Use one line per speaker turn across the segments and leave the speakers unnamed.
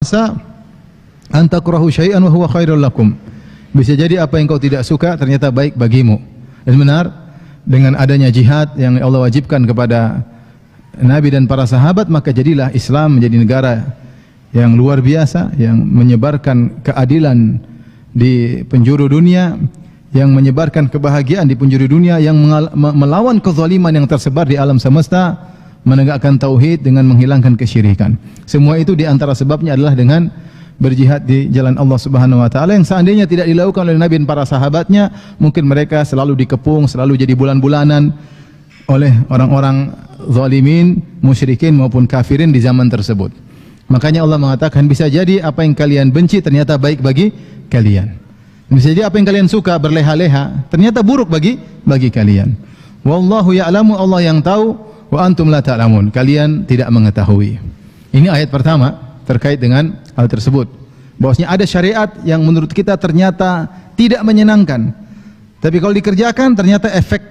Asa an takrahu syai'an wa huwa khairul lakum. Bisa jadi apa yang kau tidak suka ternyata baik bagimu. Dan benar, dengan adanya jihad yang Allah wajibkan kepada Nabi dan para sahabat, maka jadilah Islam menjadi negara yang luar biasa, yang menyebarkan keadilan di penjuru dunia, yang menyebarkan kebahagiaan di penjuru dunia, yang melawan kezaliman yang tersebar di alam semesta, menegakkan tauhid dengan menghilangkan kesyirikan. Semua itu di antara sebabnya adalah dengan berjihad di jalan Allah Subhanahu wa taala, yang seandainya tidak dilakukan oleh Nabi dan para sahabatnya, mungkin mereka selalu dikepung, selalu jadi bulan-bulanan oleh orang-orang zalimin, musyrikin maupun kafirin di zaman tersebut. Makanya Allah mengatakan, bisa jadi apa yang kalian benci ternyata baik bagi kalian. Bisa jadi apa yang kalian suka berleha-leha ternyata buruk bagi kalian. Wallahu ya'lamu, Allah yang tahu, wa antum la ta'lamun, kalian tidak mengetahui. Ini ayat pertama terkait dengan hal tersebut. Bahwasanya ada syariat yang menurut kita ternyata tidak menyenangkan, tapi kalau dikerjakan ternyata efek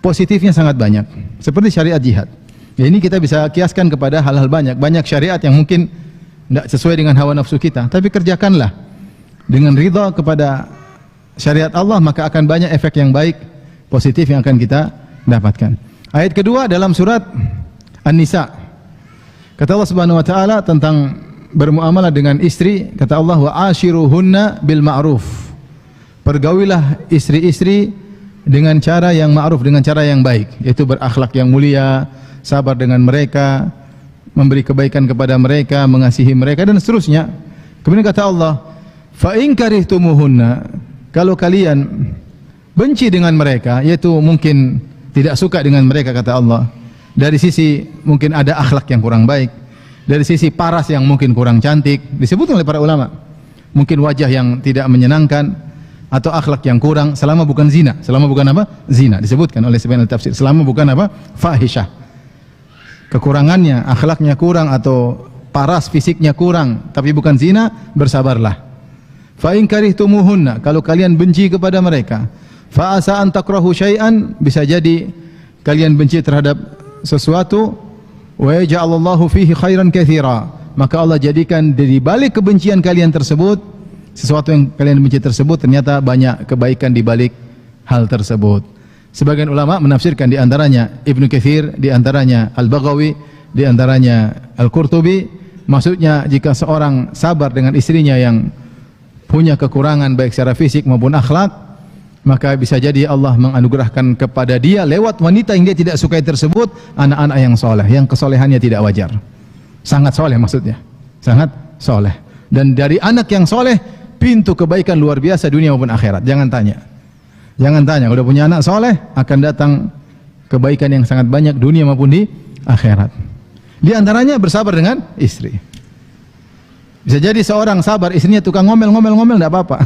positifnya sangat banyak. Seperti syariat jihad. Ya, ini kita bisa kiaskan kepada hal-hal banyak. Banyak syariat yang mungkin tidak sesuai dengan hawa nafsu kita, tapi kerjakanlah dengan ridha kepada syariat Allah, maka akan banyak efek yang baik, positif yang akan kita dapatkan. Ayat kedua dalam surat An-Nisa. Kata Allah Subhanahu wa taala tentang bermuamalah dengan istri, kata Allah, wa ashiruhunna bil ma'ruf. Pergaulilah istri-istri dengan cara yang ma'ruf, dengan cara yang baik, yaitu berakhlak yang mulia, sabar dengan mereka, memberi kebaikan kepada mereka, mengasihi mereka dan seterusnya. Kemudian kata Allah, fa in karihtumuhunna, kalau kalian benci dengan mereka, yaitu mungkin tidak suka dengan mereka, kata Allah, dari sisi mungkin ada akhlak yang kurang baik, dari sisi paras yang mungkin kurang cantik, disebut oleh para ulama, mungkin wajah yang tidak menyenangkan, atau akhlak yang kurang, selama bukan zina. Selama bukan apa? Zina. Disebutkan oleh sebagian tafsir, selama bukan apa? Fahisyah. Kekurangannya, akhlaknya kurang atau paras fisiknya kurang, tapi bukan zina, bersabarlah. Fa in karihtumuhunna, kalau kalian benci kepada mereka, fa asa an takrahu syai'an, bisa jadi kalian benci terhadap sesuatu, wa yaj'alallahu fihi khairan katsira, maka Allah jadikan dari balik kebencian kalian tersebut, sesuatu yang kalian benci tersebut ternyata banyak kebaikan di balik hal tersebut. Sebagian ulama menafsirkan, di antaranya Ibnu Katsir, di antaranya Al-Baghawi, di antaranya Al-Qurtubi, maksudnya jika seorang sabar dengan istrinya yang punya kekurangan baik secara fisik maupun akhlak, maka bisa jadi Allah menganugerahkan kepada dia lewat wanita yang dia tidak sukai tersebut anak-anak yang soleh, yang kesolehannya tidak wajar. Sangat soleh maksudnya, sangat soleh. Dan dari anak yang soleh, pintu kebaikan luar biasa dunia maupun akhirat. Jangan tanya, udah punya anak soleh, akan datang kebaikan yang sangat banyak dunia maupun di akhirat. Di antaranya bersabar dengan istri. Bisa jadi seorang sabar, istrinya tukang ngomel-ngomel, tidak apa-apa.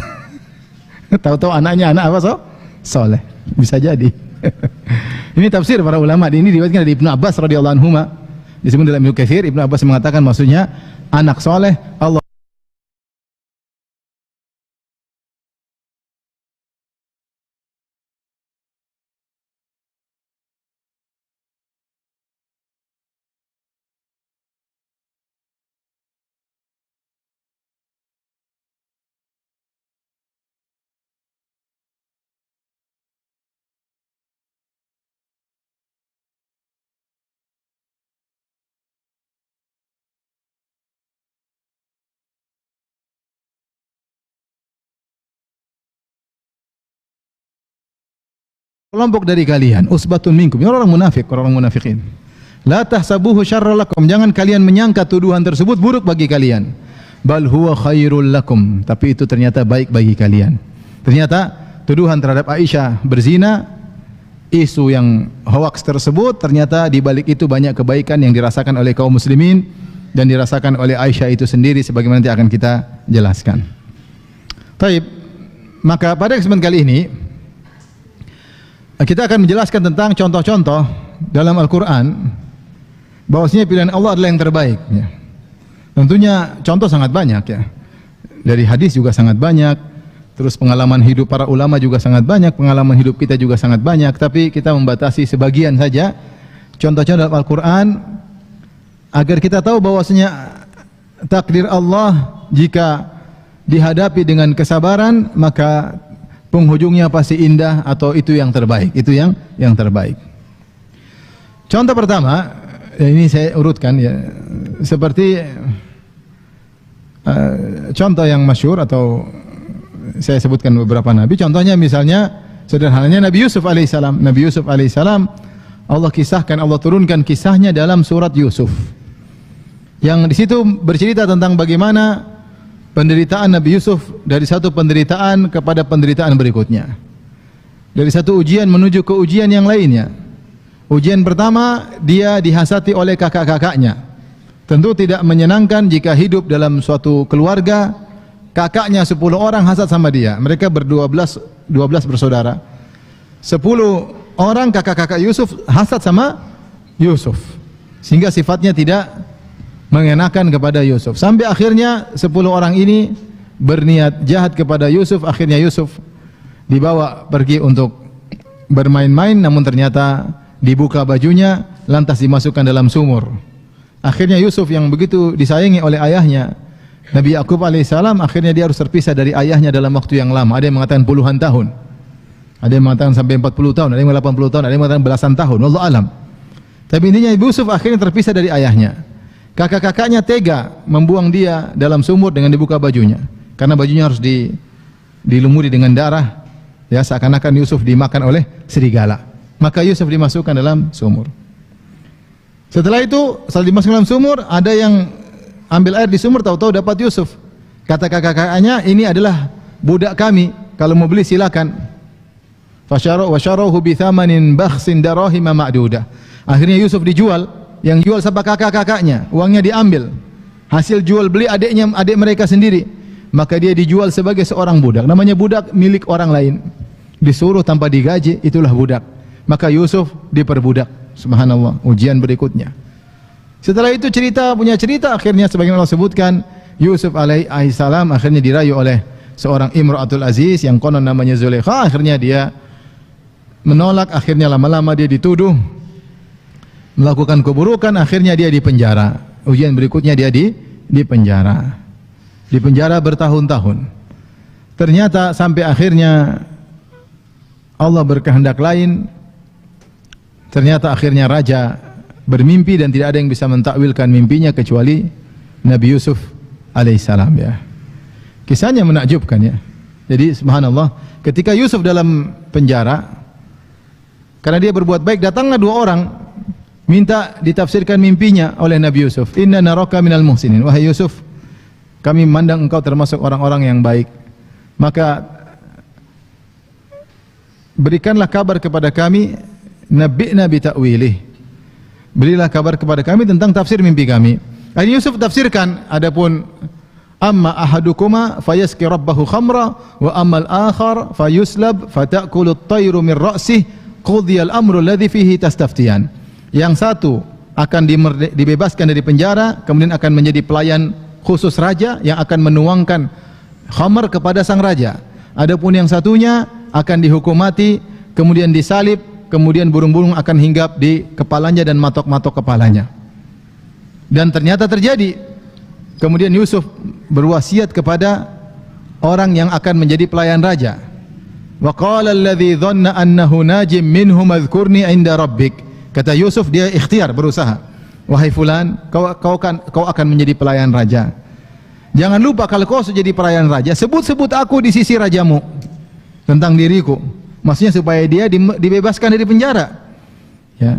Tahu-tahu anaknya anak apa? Soleh. Bisa jadi. Ini tafsir para ulama. Ini diriwayatkan dari Ibnu Abbas radhiyallahu anhu. Disebut dalam Ibnu Katsir, Ibnu Abbas mengatakan maksudnya anak soleh Allah kelompok dari kalian, usbatun minkum, ini orang munafik, orang munafikin. La tahsabuhu syarran lakum, jangan kalian menyangka tuduhan tersebut buruk bagi kalian. Bal huwa khairul lakum, tapi itu ternyata baik bagi kalian. Ternyata tuduhan terhadap Aisyah berzina, isu yang hoax tersebut, ternyata di balik itu banyak kebaikan yang dirasakan oleh kaum muslimin dan dirasakan oleh Aisyah itu sendiri, sebagaimana nanti akan kita jelaskan. Taib, maka pada kesempatan kali ini kita akan menjelaskan tentang contoh-contoh dalam Al-Quran bahwasanya pilihan Allah adalah yang terbaik, ya. Tentunya contoh sangat banyak, ya. Dari hadis juga sangat banyak, terus pengalaman hidup para ulama juga sangat banyak, pengalaman hidup kita juga sangat banyak, tapi kita membatasi sebagian saja contoh-contoh dalam Al-Quran agar kita tahu bahwasanya takdir Allah jika dihadapi dengan kesabaran maka penghujungnya pasti indah atau itu yang terbaik, itu yang terbaik. Contoh pertama, ini saya urutkan ya, seperti contoh yang masyhur atau saya sebutkan beberapa nabi. Contohnya misalnya sederhananya Nabi Yusuf alaihissalam. Nabi Yusuf alaihissalam Allah kisahkan, Allah turunkan kisahnya dalam surat Yusuf. Yang di situ bercerita tentang bagaimana penderitaan Nabi Yusuf dari satu penderitaan kepada penderitaan berikutnya. Dari satu ujian menuju ke ujian yang lainnya. Ujian pertama, dia dihasati oleh kakak-kakaknya. Tentu tidak menyenangkan jika hidup dalam suatu keluarga, kakaknya 10 orang hasad sama dia. Mereka ber-12 bersaudara. 10 orang kakak-kakak Yusuf hasad sama Yusuf. Sehingga sifatnya tidak mengenakan kepada Yusuf. Sampai akhirnya 10 orang ini berniat jahat kepada Yusuf. Akhirnya Yusuf dibawa pergi untuk bermain-main, namun ternyata dibuka bajunya, lantas dimasukkan dalam sumur. Akhirnya Yusuf yang begitu disayangi oleh ayahnya, Nabi Yakub alaihissalam, akhirnya dia harus terpisah dari ayahnya dalam waktu yang lama. Ada yang mengatakan puluhan tahun, ada yang mengatakan sampai 40 tahun, ada yang 80 tahun, ada yang mengatakan belasan tahun, wallahu alam. Tapi intinya Yusuf akhirnya terpisah dari ayahnya. Kakak-kakaknya tega membuang dia dalam sumur dengan dibuka bajunya, karena bajunya harus dilumuri dengan darah, ya, seakan-akan Yusuf dimakan oleh serigala. Maka Yusuf dimasukkan dalam sumur. Setelah itu, setelah dimasukkan dalam sumur, ada yang ambil air di sumur, tahu-tahu dapat Yusuf. Kata kakak-kakaknya, ini adalah budak kami, kalau mau beli silakan. Fasyaruhu bi thamanin bakhsin darahima ma'dudah. Akhirnya Yusuf dijual. Yang jual siapa? Kakak-kakaknya. Uangnya diambil. Hasil jual beli adik mereka sendiri. Maka dia dijual sebagai seorang budak. Namanya budak milik orang lain. Disuruh tanpa digaji, itulah budak. Maka Yusuf diperbudak. Subhanallah, ujian berikutnya. Setelah itu punya cerita, akhirnya sebagaimana Allah sebutkan, Yusuf alaihissalam akhirnya dirayu oleh seorang Imra'atul Aziz yang konon namanya Zulaikha. Akhirnya dia menolak, akhirnya lama-lama dia dituduh melakukan keburukan, akhirnya dia dipenjara. Ujian berikutnya dia dipenjara. Dipenjara bertahun-tahun. Ternyata sampai akhirnya Allah berkehendak lain. Ternyata akhirnya raja bermimpi dan tidak ada yang bisa mentakwilkan mimpinya kecuali Nabi Yusuf alaihissalam, ya. Kisahnya menakjubkan, ya. Jadi subhanallah, ketika Yusuf dalam penjara karena dia berbuat baik, datanglah 2 orang minta ditafsirkan mimpinya oleh Nabi Yusuf. Inna naraka minal muhsinin. Wahai Yusuf, kami memandang engkau termasuk orang-orang yang baik. Maka berikanlah kabar kepada kami, nabi'na bi ta'wilih. Berilah kabar kepada kami tentang tafsir mimpi kami. Akhirnya Yusuf tafsirkan, adapun amma ahadukumma fayaski rabbahu khamra wa ammal akhar fayuslab fata'kulu at-tayru min ra'sih qudiyal amru alladhi fihi tastaftiyan. Yang satu akan dibebaskan dari penjara, kemudian akan menjadi pelayan khusus raja yang akan menuangkan khamar kepada sang raja. Adapun yang satunya akan dihukum mati, kemudian disalib, kemudian burung-burung akan hinggap di kepalanya dan matok-matok kepalanya. Dan ternyata terjadi. Kemudian Yusuf berwasiat kepada orang yang akan menjadi pelayan raja. Wa qala alladhi dhanna annahu najim minhum adhkurni 'inda rabbik. Kata Yusuf, dia ikhtiar, berusaha. Wahai fulan, kau akan menjadi pelayan raja. Jangan lupa kalau kau sudah jadi pelayan raja, sebut-sebut aku di sisi rajamu tentang diriku. Maksudnya supaya dia dibebaskan dari penjara. Ya.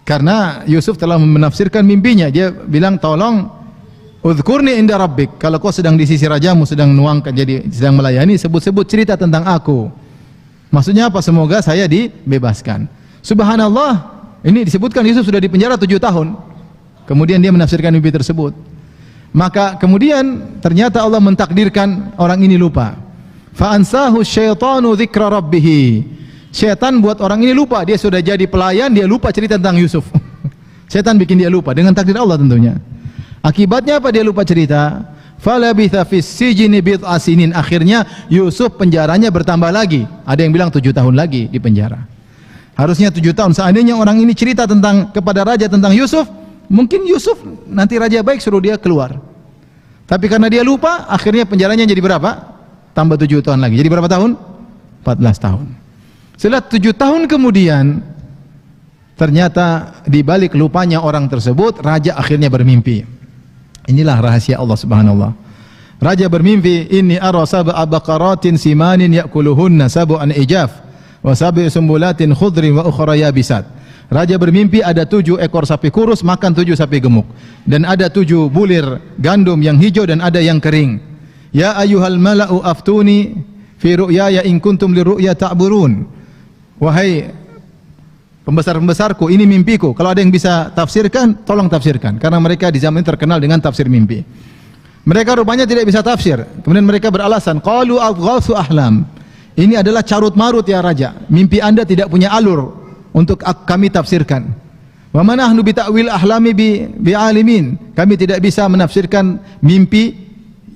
Karena Yusuf telah menafsirkan mimpinya. Dia bilang, tolong udhkurni inda rabbik. Kalau kau sedang di sisi rajamu, sedang nuangkan, jadi sedang melayani, sebut-sebut cerita tentang aku. Maksudnya apa? Semoga saya dibebaskan. Subhanallah, ini disebutkan Yusuf sudah dipenjara 7 tahun. Kemudian dia menafsirkan mimpi tersebut. Maka kemudian ternyata Allah mentakdirkan orang ini lupa. Fa ansahu syaitanu dzikra rabbih. Syaitan buat orang ini lupa, dia sudah jadi pelayan, dia lupa cerita tentang Yusuf. Syaitan bikin dia lupa dengan takdir Allah tentunya. Akibatnya apa dia lupa cerita? Falabitha fis sijni bid'a sinin. Akhirnya Yusuf penjaranya bertambah lagi. Ada yang bilang 7 tahun lagi di penjara. Harusnya 7 tahun. Seandainya orang ini cerita kepada raja tentang Yusuf, mungkin Yusuf nanti raja baik suruh dia keluar. Tapi karena dia lupa, akhirnya penjaranya jadi berapa? Tambah 7 tahun lagi. Jadi berapa tahun? 14 tahun. Setelah 7 tahun kemudian, ternyata di balik lupanya orang tersebut, raja akhirnya bermimpi. Inilah rahasia Allah Subhanahu. Raja bermimpi, inni ara sab'a baqaratin simanin ya'kuluhunna sab'an ijaf wa sab'i sumbulatin khudrin wa ukhra yabisat. Raja bermimpi ada 7 ekor sapi kurus makan 7 sapi gemuk, dan ada 7 bulir gandum yang hijau dan ada yang kering. Ya ayyuhal mala'u aftuni fi ru'yaya in kuntum liru'ya ta'burun. Wahai pembesar-pembesarku, ini mimpiku. Kalau ada yang bisa tafsirkan, tolong tafsirkan, karena mereka di zaman ini terkenal dengan tafsir mimpi. Mereka rupanya tidak bisa tafsir. Kemudian mereka beralasan, qalu adghasu ahlam. Ini adalah carut marut ya raja. Mimpi Anda tidak punya alur untuk kami tafsirkan. Wa ma nahnu bi ta'wil ahlami bi alimin. Kami tidak bisa menafsirkan mimpi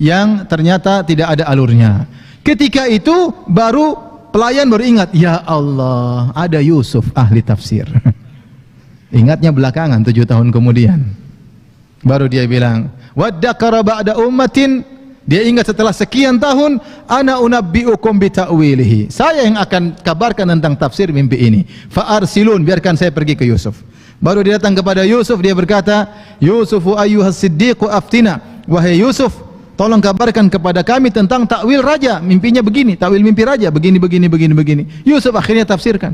yang ternyata tidak ada alurnya. Ketika itu baru pelayan baru ingat, ya Allah, ada Yusuf ahli tafsir. Ingatnya belakangan 7 tahun kemudian. Baru dia bilang, waddakara ba'da ummatin. Dia ingat setelah sekian tahun, ana unabbiukum bi ta'wilihi. Saya yang akan kabarkan tentang tafsir mimpi ini. Fa arsilun, biarkan saya pergi ke Yusuf. Baru dia datang kepada Yusuf, dia berkata, Yusufu ayyuhas siddiqu aftina. Wahai Yusuf, tolong kabarkan kepada kami tentang takwil raja. Mimpinya begini, takwil mimpi raja begini. Yusuf akhirnya tafsirkan.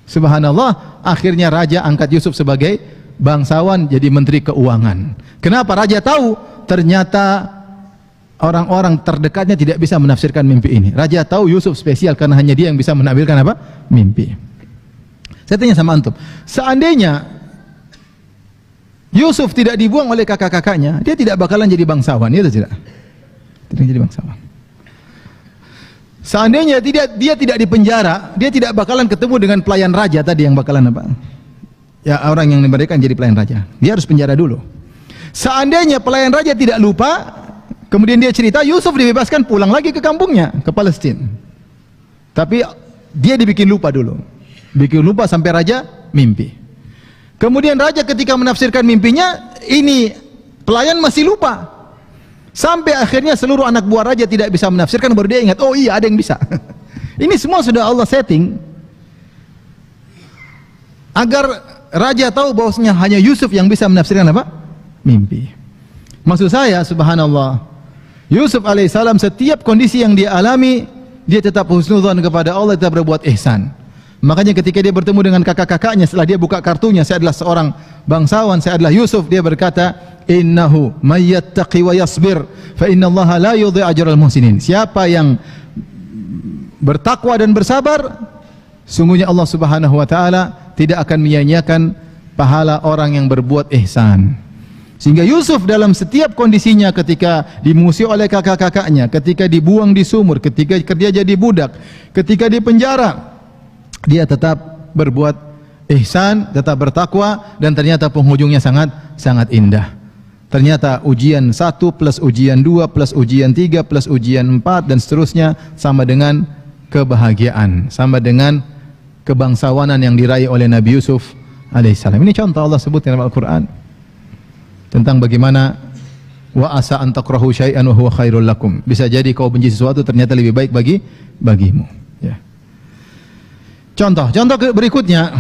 Subhanallah, akhirnya raja angkat Yusuf sebagai bangsawan, jadi menteri keuangan. Kenapa? Raja tahu ternyata orang-orang terdekatnya tidak bisa menafsirkan mimpi ini. Raja tahu Yusuf spesial karena hanya dia yang bisa menampilkan apa? Mimpi. Saya tanya sama antum, seandainya Yusuf tidak dibuang oleh kakak-kakaknya, dia tidak bakalan jadi bangsawan, ya atau tidak? Tidak jadi bangsawan. Seandainya dia tidak dipenjara, dia tidak bakalan ketemu dengan pelayan raja tadi yang bakalan apa? Ya, orang yang memberikan jadi pelayan raja. Dia harus penjara dulu. Seandainya pelayan raja tidak lupa, kemudian dia cerita, Yusuf dibebaskan, pulang lagi ke kampungnya, ke Palestina. Tapi dia dibikin lupa dulu. Bikin lupa sampai raja mimpi. Kemudian raja ketika menafsirkan mimpinya, ini pelayan masih lupa. Sampai akhirnya seluruh anak buah raja tidak bisa menafsirkan, baru dia ingat, oh iya ada yang bisa. Ini semua sudah Allah setting agar raja tahu bahwasanya hanya Yusuf yang bisa menafsirkan apa? Mimpi. Maksud saya, subhanallah, Yusuf alaihissalam setiap kondisi yang dia alami, dia tetap husnudzon kepada Allah, tetap berbuat ihsan. Makanya ketika dia bertemu dengan kakak-kakaknya, setelah dia buka kartunya, saya adalah seorang bangsawan, saya adalah Yusuf, dia berkata, innahu may yattaqi wa yasbir fa innallaha la yudhi'u ajral muhsinin. Siapa yang bertakwa dan bersabar, sungguhnya Allah Subhanahu wa taala tidak akan menyia-nyiakan pahala orang yang berbuat ihsan. Sehingga Yusuf dalam setiap kondisinya, ketika dimusuhi oleh kakak-kakaknya, ketika dibuang di sumur, ketika kerja jadi budak, ketika di penjara, dia tetap berbuat ihsan, tetap bertakwa, dan ternyata penghujungnya sangat indah. Ternyata ujian 1 plus ujian 2 plus ujian 3 plus ujian 4 dan seterusnya sama dengan kebahagiaan, sama dengan kebangsawanan yang diraih oleh Nabi Yusuf alaihissalam. Ini contoh Allah sebut dalam Al-Quran tentang bagaimana wa asa an takrahu syai'an wa huwa khairul lakum. Bisa jadi kau benci sesuatu, ternyata lebih baik bagimu. Ya. Contoh berikutnya,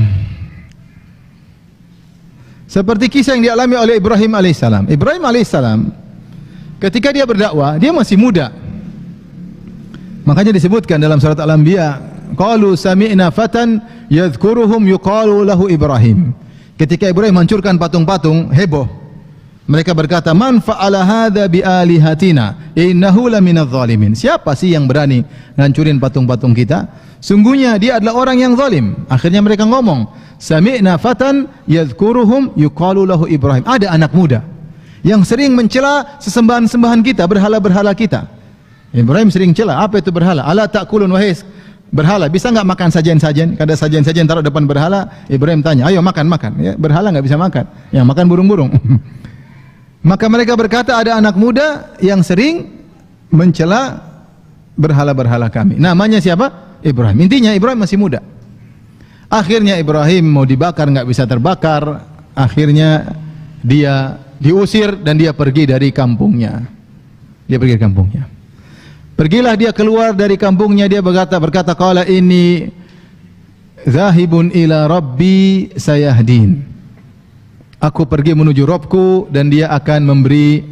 seperti kisah yang dialami oleh Ibrahim alaihissalam. Ibrahim alaihissalam ketika dia berdakwah, dia masih muda. Makanya disebutkan dalam surat Al-Anbiya, qalu sami'na fatan yadhkuruhum yuqalu lahu Ibrahim. Ketika Ibrahim hancurkan patung-patung, heboh. Mereka berkata, man fa'ala hadza bi alihatina innahu laminadh dhalimin. Siapa sih yang berani ngancurin patung-patung kita? Sungguhnya dia adalah orang yang zalim. Akhirnya mereka ngomong, sami'na fatan yadhkuruhum yuqalu lahu Ibrahim. Ada anak muda yang sering mencela sesembahan-sembahan kita, berhala-berhala kita. Ibrahim sering cela, apa itu berhala? Ala ta'kulun wahai berhala, bisa enggak makan sajian-sajian? Kada sajian-sajian taruh depan berhala, Ibrahim tanya, ayo makan. Ya, berhala enggak bisa makan, yang makan burung-burung. Maka mereka berkata, ada anak muda yang sering mencela berhala-berhala kami. Namanya siapa? Ibrahim. Intinya Ibrahim masih muda. Akhirnya Ibrahim mau dibakar, nggak bisa terbakar. Akhirnya dia diusir dan dia pergi dari kampungnya. Dia pergi ke kampungnya. Pergilah dia keluar dari kampungnya, dia berkata qala inni zahibun ila rabbi sayahdin. Aku pergi menuju Rabbku dan dia akan memberi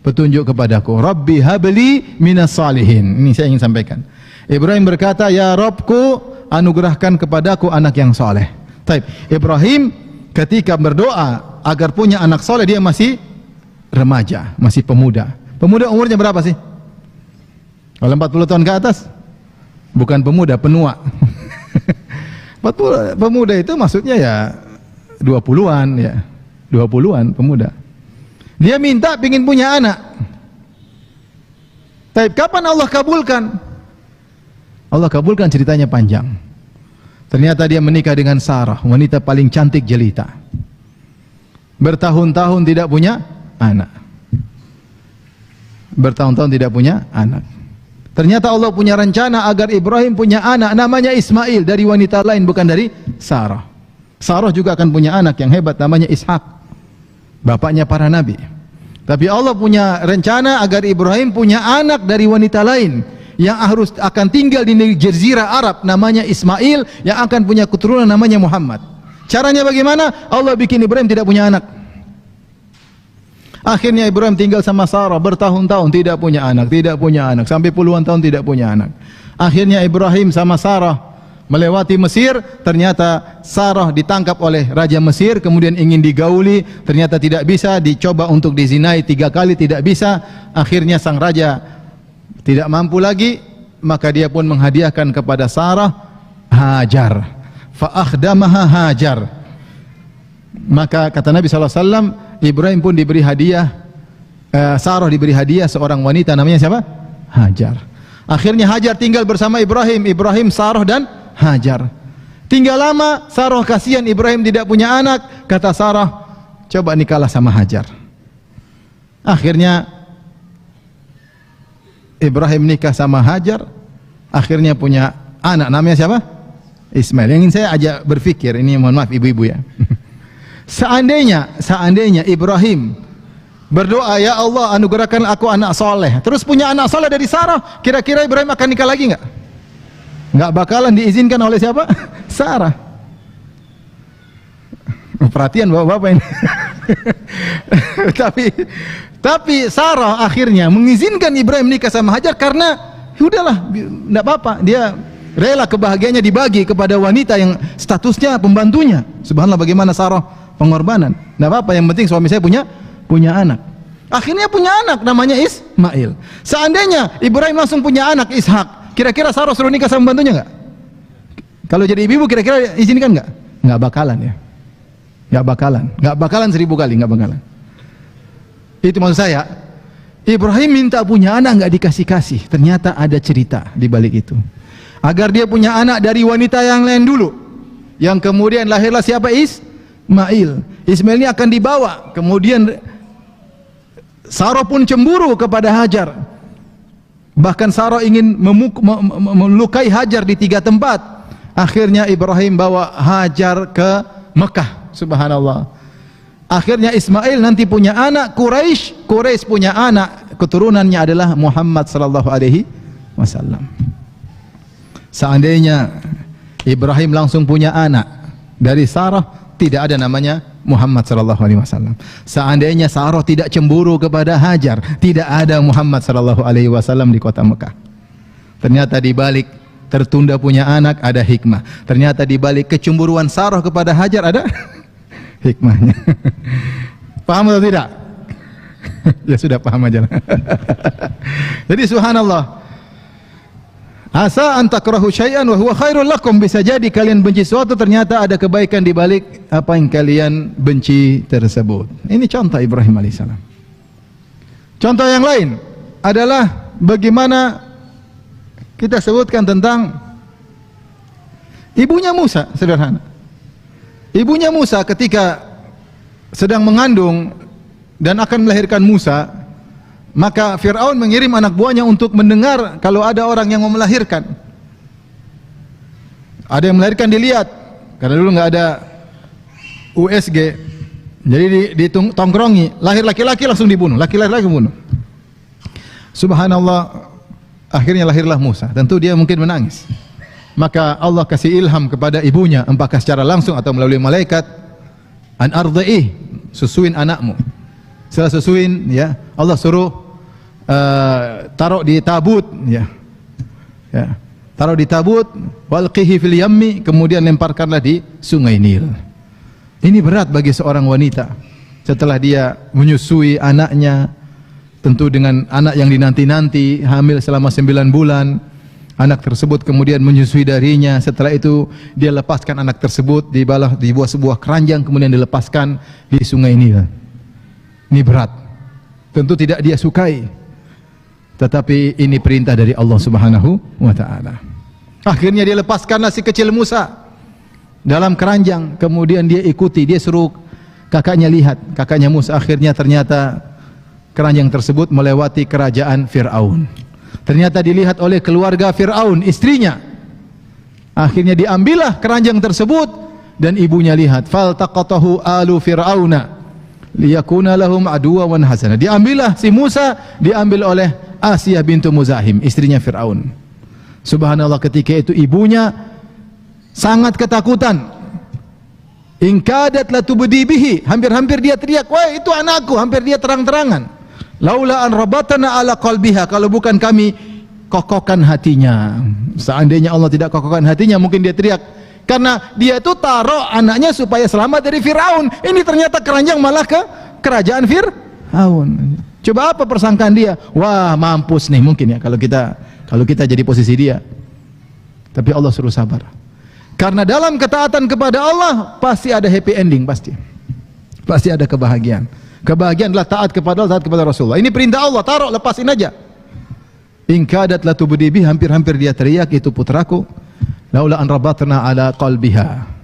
petunjuk kepadaku. Rabbi habli minas salihin. Ini saya ingin sampaikan. Ibrahim berkata, ya Rabbku, anugerahkan kepadaku anak yang saleh. Taib. Ibrahim ketika berdoa agar punya anak saleh, dia masih remaja, masih pemuda. Pemuda umurnya berapa sih? Kalau 40 tahun ke atas? Bukan pemuda, penua. Pemuda itu maksudnya ya 20-an ya. 20-an pemuda. Dia minta ingin punya anak. Taib, kapan Allah kabulkan? Allah kabulkan, ceritanya panjang. Ternyata dia menikah dengan Sarah, wanita paling cantik jelita. Bertahun-tahun tidak punya anak. Bertahun-tahun tidak punya anak. Ternyata Allah punya rencana agar Ibrahim punya anak namanya Ismail dari wanita lain, bukan dari Sarah. Sarah juga akan punya anak yang hebat namanya Ishak, bapaknya para nabi. Tapi Allah punya rencana agar Ibrahim punya anak dari wanita lain yang harus akan tinggal di negeri Jazirah Arab namanya Ismail, yang akan punya keturunan namanya Muhammad. Caranya bagaimana? Allah bikin Ibrahim tidak punya anak. Akhirnya Ibrahim tinggal sama Sarah bertahun-tahun tidak punya anak, sampai puluhan tahun tidak punya anak. Akhirnya Ibrahim sama Sarah melewati Mesir, ternyata Sarah ditangkap oleh Raja Mesir, kemudian ingin digauli, ternyata tidak bisa, dicoba untuk dizinai 3 kali, tidak bisa. Akhirnya sang raja tidak mampu lagi, maka dia pun menghadiahkan kepada Sarah Hajar. Fa akhdamaha Hajar. Maka kata Nabi SAW, Ibrahim pun diberi hadiah, Sarah diberi hadiah seorang wanita namanya siapa? Hajar. Akhirnya Hajar tinggal bersama Ibrahim, Sarah dan Hajar. Tinggal lama, Sarah kasihan Ibrahim tidak punya anak, kata Sarah, coba nikahlah sama Hajar. Akhirnya Ibrahim nikah sama Hajar, akhirnya punya anak namanya siapa? Ismail. Yang ingin saya ajak berpikir, ini mohon maaf ibu-ibu ya. Seandainya Ibrahim berdoa, ya Allah anugerahkan aku anak soleh, terus punya anak soleh dari Sarah, kira-kira Ibrahim akan nikah lagi nggak? Nggak bakalan diizinkan oleh siapa? Sarah. Perhatian bapak-bapak ini. tapi Sarah akhirnya mengizinkan Ibrahim nikah sama Hajar karena udahlah, nggak apa-apa, dia rela kebahagiaannya dibagi kepada wanita yang statusnya pembantunya. Subhanallah, bagaimana Sarah pengorbanan. Nggak apa-apa, yang penting suami saya punya anak. Akhirnya punya anak namanya Ismail. Seandainya Ibrahim langsung punya anak Ishak, kira-kira Sarah suruh nikah sama pembantunya nggak? Kalau jadi ibu kira-kira izinkan nggak? Nggak bakalan ya. Nggak bakalan 1000 kali nggak bakalan. Itu maksud saya. Ibrahim minta punya anak nggak dikasih-kasih. Ternyata ada cerita di balik itu. Agar dia punya anak dari wanita yang lain dulu, yang kemudian lahirlah siapa? Ismail. Ismail ini akan dibawa. Kemudian Sarah pun cemburu kepada Hajar. Bahkan Sarah ingin melukai Hajar di 3 tempat. Akhirnya Ibrahim bawa Hajar ke Mekah. Subhanallah. Akhirnya Ismail nanti punya anak Quraisy punya anak, keturunannya adalah Muhammad sallallahu alaihi wasallam. Seandainya Ibrahim langsung punya anak dari Sarah, tidak ada namanya Muhammad sallallahu alaihi wasallam. Seandainya Sarah tidak cemburu kepada Hajar, tidak ada Muhammad sallallahu alaihi wasallam di kota Mekah. Ternyata di balik tertunda punya anak ada hikmah. Ternyata di balik kecemburuan Sarah kepada Hajar ada hikmahnya. Paham atau tidak? Ya sudah, paham aja lah. Jadi subhanallah, asa an takrahu syai'an wa huwa khairul lakum, bisa jadi kalian benci sesuatu, ternyata ada kebaikan di balik apa yang kalian benci tersebut. Ini contoh Ibrahim alaihissalam. Contoh yang lain adalah bagaimana kita sebutkan tentang ibunya Musa, sederhana. Ibunya Musa ketika sedang mengandung dan akan melahirkan Musa, maka Fir'aun mengirim anak buahnya untuk mendengar kalau ada orang yang mau melahirkan. Ada yang melahirkan, dilihat, karena dulu nggak ada USG, jadi ditongkrongi, lahir laki-laki langsung dibunuh, laki-laki bunuh. Subhanallah, akhirnya lahirlah Musa. Tentu dia mungkin menangis. Maka Allah kasih ilham kepada ibunya, apakah secara langsung atau melalui malaikat, an ardhi'i, susuin anakmu. Setelah susuin, ya, Allah suruh taruh di tabut, ya. Ya. Taruh di tabut, walqihi fil yammi, kemudian lemparkanlah di sungai Nil. Ini berat bagi seorang wanita setelah dia menyusui anaknya, tentu dengan anak yang dinanti-nanti, hamil selama 9 bulan. Anak tersebut kemudian menyusui darinya. Setelah itu dia lepaskan anak tersebut di bawah sebuah keranjang, kemudian dilepaskan di sungai Nil. Ini berat. Tentu tidak dia sukai. Tetapi ini perintah dari Allah Subhanahu wa taala. Akhirnya dia lepaskanlah si kecil Musa dalam keranjang, kemudian dia ikuti, dia suruh kakaknya lihat. Kakaknya Musa akhirnya ternyata keranjang tersebut melewati kerajaan Fir'aun. Ternyata dilihat oleh keluarga Fir'aun, istrinya. Akhirnya diambillah keranjang tersebut dan ibunya lihat. Faltaqatahu alu Fir'auna liyakuna lahum aduwa wan hasana. Diambillah si Musa, diambil oleh Asiyah bintu Muzahim, istrinya Fir'aun. Subhanallah, ketika itu ibunya sangat ketakutan. In kadat latubdi bihi, hampir-hampir dia teriak, "Wah, itu anakku!" Hampir dia terang-terangan. Laula an rabatana ala qalbiha, kalau bukan kami kokohkan hatinya. Seandainya Allah tidak kokohkan hatinya, mungkin dia teriak. Karena dia itu taruh anaknya supaya selamat dari Fir'aun. Ini ternyata keranjang malah ke kerajaan Fir'aun. Coba apa persangkaan dia? Wah, mampus nih mungkin ya kalau kita jadi posisi dia. Tapi Allah suruh sabar. Karena dalam ketaatan kepada Allah pasti ada happy ending, pasti. Pasti ada kebahagiaan. Kebahagiaan adalah taat kepada Allah, taat kepada Rasulullah. Ini perintah Allah, taruh, lepasin aja. In kadat latubdi bi, hampir-hampir dia teriak, itu putraku. Laula an rabatna ala qalbiha.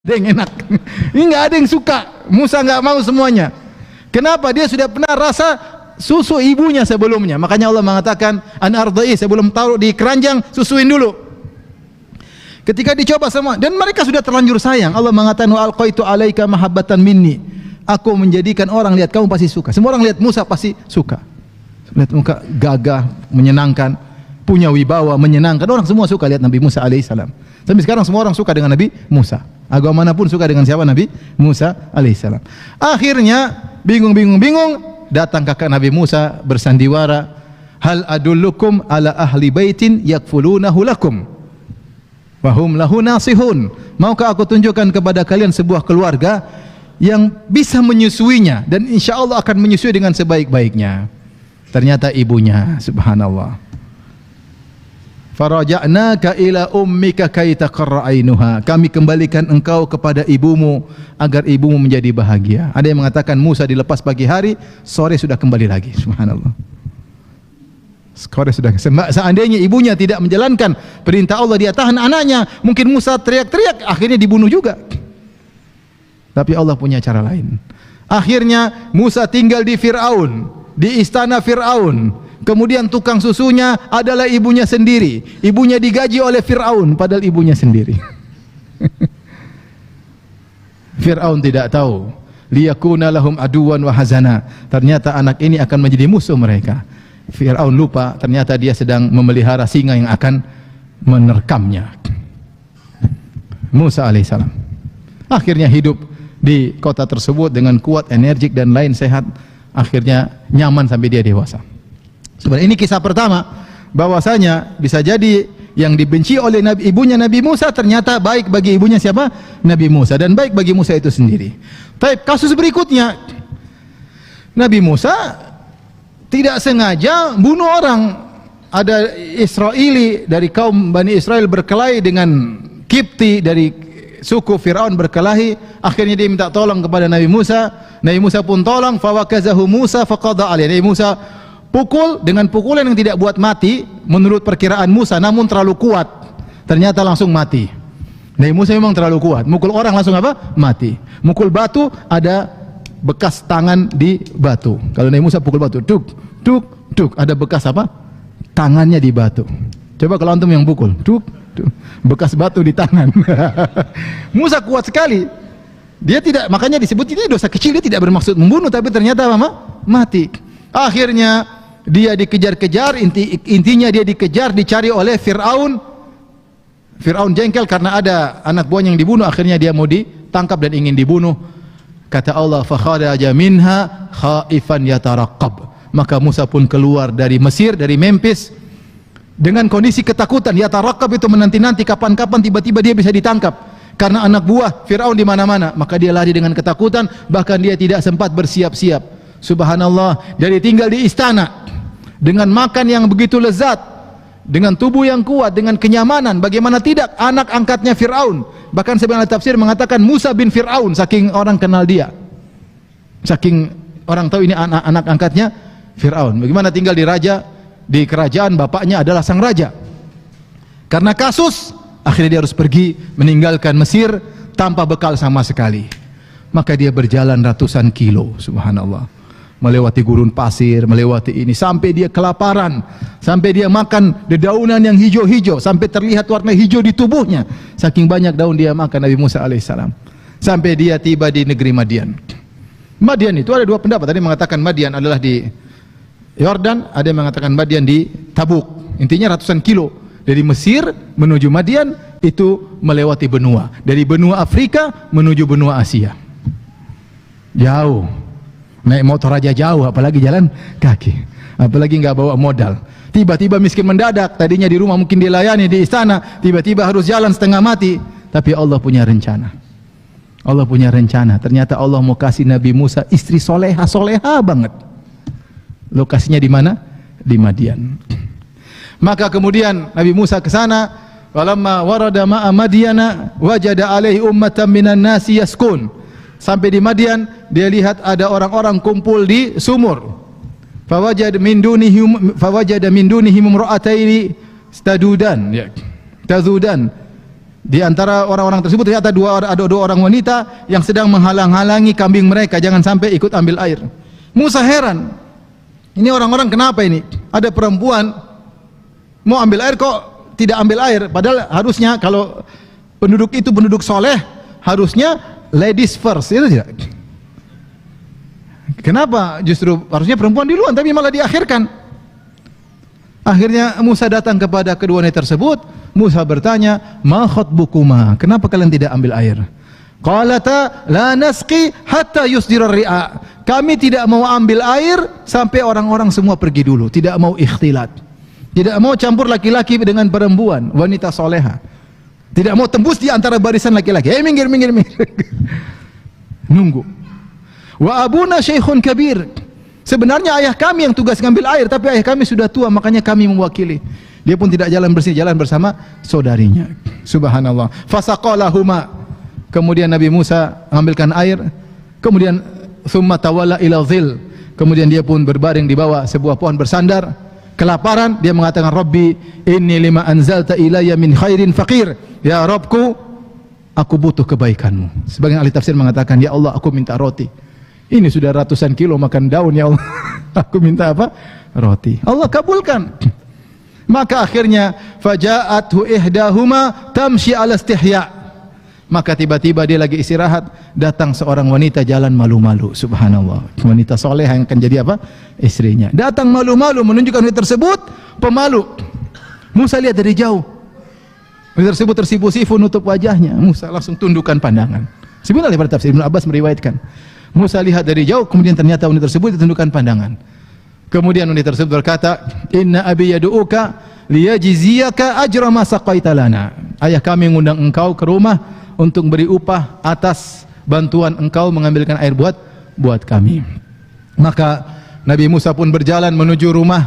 Ada yang enak. Ini nggak ada yang suka. Musa nggak mau semuanya. Kenapa? Dia sudah pernah rasa susu ibunya sebelumnya. Makanya Allah mengatakan an ardai, sebelum taruh di keranjang susuin dulu. Ketika dicoba semua dan mereka sudah terlanjur sayang, Allah mengatakan wa alqaitu alaika mahabbatan minni. Aku menjadikan orang lihat kamu pasti suka. Semua orang lihat Musa pasti suka. Lihat muka gagah, menyenangkan, punya wibawa, menyenangkan. Orang semua suka lihat Nabi Musa alaihissalam. Sampai sekarang semua orang suka dengan Nabi Musa. Agama manapun suka dengan siapa? Nabi Musa alaihissalam. Akhirnya bingung, datang kakak Nabi Musa bersandiwara, hal adullukum ala ahli baitin yakfulunahu lakum wa hum lahu nasihun. Maukah aku tunjukkan kepada kalian sebuah keluarga yang bisa menyusuinya dan insya Allah akan menyusui dengan sebaik-baiknya. Ternyata ibunya, subhanallah. Faraja'naka ila ummika kay taqarra ainuha. Kami kembalikan engkau kepada ibumu agar ibumu menjadi bahagia. Ada yang mengatakan Musa dilepas pagi hari, sore sudah kembali lagi. Subhanallah. Skornya sudah. Seandainya ibunya tidak menjalankan perintah Allah, dia tahan anaknya, mungkin Musa teriak-teriak, akhirnya dibunuh juga. Tapi Allah punya cara lain. Akhirnya Musa tinggal di Fir'aun, di istana Fir'aun. Kemudian tukang susunya adalah ibunya sendiri. Ibunya digaji oleh Fir'aun, padahal ibunya sendiri. Fir'aun tidak tahu. Liyakuna lahum aduwan wa hazana. Ternyata anak ini akan menjadi musuh mereka. Fir'aun lupa, ternyata dia sedang memelihara singa yang akan menerkamnya. Musa alaihissalam akhirnya hidup di kota tersebut dengan kuat, energik dan lain sehat. Akhirnya nyaman sampai dia dewasa. Sebenarnya ini kisah pertama, bahwasanya bisa jadi yang dibenci oleh ibunya Nabi Musa ternyata baik bagi ibunya siapa? Nabi Musa, dan baik bagi Musa itu sendiri. Tapi kasus berikutnya, Nabi Musa tidak sengaja bunuh orang. Ada Israeli dari kaum Bani Israel berkelahi dengan Kipti dari suku Fir'aun berkelahi. Akhirnya dia minta tolong kepada Nabi Musa. Nabi Musa pun tolong. Fawakazahu Musa faqada alaihi. Nabi Musa pukul dengan pukulan yang tidak buat mati menurut perkiraan Musa, namun terlalu kuat. Ternyata langsung mati. Nabi Musa memang terlalu kuat. Mukul orang langsung apa? Mati. Mukul batu ada bekas tangan di batu. Kalau Nabi Musa pukul batu, duk, duk, duk, ada bekas apa? Tangannya di batu. Coba kalau antum yang pukul, duk, duk, bekas batu di tangan. Musa kuat sekali. Dia tidak, makanya disebut ini dosa kecil, dia tidak bermaksud membunuh, tapi ternyata apa? Mati. Akhirnya dia dikejar-kejar, intinya dia dikejar, dicari oleh Fir'aun. Fir'aun jengkel karena ada anak buahnya yang dibunuh, akhirnya dia mau ditangkap dan ingin dibunuh. Kata Allah, fakharaja minha khaifan yataraqqab. Maka Musa pun keluar dari Mesir, dari Memphis dengan kondisi ketakutan. Yataraqqab itu menanti-nanti kapan-kapan tiba-tiba dia bisa ditangkap karena anak buah Fir'aun di mana-mana. Maka dia lari dengan ketakutan, bahkan dia tidak sempat bersiap-siap. Subhanallah, dari tinggal di istana dengan makan yang begitu lezat, dengan tubuh yang kuat, dengan kenyamanan, bagaimana tidak anak angkatnya Fir'aun. Bahkan sebagian tafsir mengatakan Musa bin Fir'aun, saking orang kenal dia, saking orang tahu ini anak angkatnya Fir'aun. Bagaimana tinggal di kerajaan, bapaknya adalah sang raja. Karena kasus, akhirnya dia harus pergi meninggalkan Mesir tanpa bekal sama sekali. Maka dia berjalan ratusan kilo, subhanallah, melewati gurun pasir, melewati ini, sampai dia kelaparan, sampai dia makan dedaunan yang hijau-hijau, sampai terlihat warna hijau di tubuhnya, saking banyak daun dia makan, Nabi Musa alaihissalam. Sampai dia tiba di negeri Madian. Madian itu ada dua pendapat, tadi mengatakan Madian adalah di Yordan, ada yang mengatakan Madian di Tabuk. Intinya ratusan kilo dari Mesir menuju Madian, itu melewati benua, dari benua Afrika menuju benua Asia. Jauh, naik motor aja jauh, apalagi jalan kaki, apalagi nggak bawa modal. Tiba-tiba miskin mendadak, tadinya di rumah mungkin dilayani di istana, tiba-tiba harus jalan setengah mati. Tapi Allah punya rencana. Allah punya rencana. Ternyata Allah mau kasih Nabi Musa istri soleha banget. Lokasinya di mana? Di Madian. Maka kemudian Nabi Musa ke sana. Walamma warada ma'a Madyana wajada alaihi ummatan minan nasi yaskun. Sampai di Madian, dia lihat ada orang-orang kumpul di sumur. Fawajada min dunihim imra'ataini tadudan, ya. Tazudan. Di antara orang-orang tersebut ternyata ada dua orang wanita yang sedang menghalang-halangi kambing mereka jangan sampai ikut ambil air. Musa heran. Ini orang-orang kenapa ini? Ada perempuan mau ambil air kok tidak ambil air, padahal harusnya kalau penduduk itu penduduk soleh, harusnya ladies first, itu tidak? Kenapa justru harusnya perempuan duluan, tapi malah diakhirkan? Akhirnya Musa datang kepada kedua wanita tersebut. Musa bertanya, ma khatbukuma, kenapa kalian tidak ambil air? Qalata la nasqi hatta yusdira ri'a. Kami tidak mau ambil air sampai orang-orang semua pergi dulu, tidak mau ikhtilat, tidak mau campur laki-laki dengan perempuan, wanita soleha, tidak mau tembus di antara barisan laki-laki. Minggir. Nunggu. Wa abuna syekhun kabir. Sebenarnya ayah kami yang tugas ngambil air, tapi ayah kami sudah tua, makanya kami mewakili. Dia pun tidak jalan bersih, jalan bersama saudarinya. Subhanallah. Fasaqalahuma. Kemudian Nabi Musa mengambilkan air, kemudian thumma tawalla ila dhil. Kemudian dia pun berbaring di bawah sebuah pohon bersandar. kelaparan, dia mengatakan, Rabbi inni lima anzalta ilayya min khairin faqir. Ya Rabbku, aku butuh kebaikanmu. Sebagian ahli tafsir mengatakan, ya Allah, aku minta roti. Ini sudah ratusan kilo makan daun, ya Allah. Aku minta apa? Roti. Allah kabulkan. Maka akhirnya faja'athu ihdahuma tamshi ala istihya. Maka tiba-tiba dia lagi istirahat, datang seorang wanita jalan malu-malu. Subhanallah. Wanita soleh yang akan jadi apa? Istrinya. Datang malu-malu, menunjukkan wanita tersebut pemalu. Musa lihat dari jauh. Wanita tersebut tersipu-sipu nutup wajahnya. Musa langsung tundukkan pandangan. Sebenarnya daripada tafsir Ibnu Abbas meriwayatkan. Musa lihat dari jauh, kemudian ternyata wanita tersebut ditundukkan pandangan. Kemudian wanita tersebut berkata, Inna abi yadu'uka liyajziyaka ajra ma saqaita lana. Ayah kami mengundang engkau ke rumah untuk beri upah atas bantuan engkau mengambilkan air buat kami. Maka Nabi Musa pun berjalan menuju rumah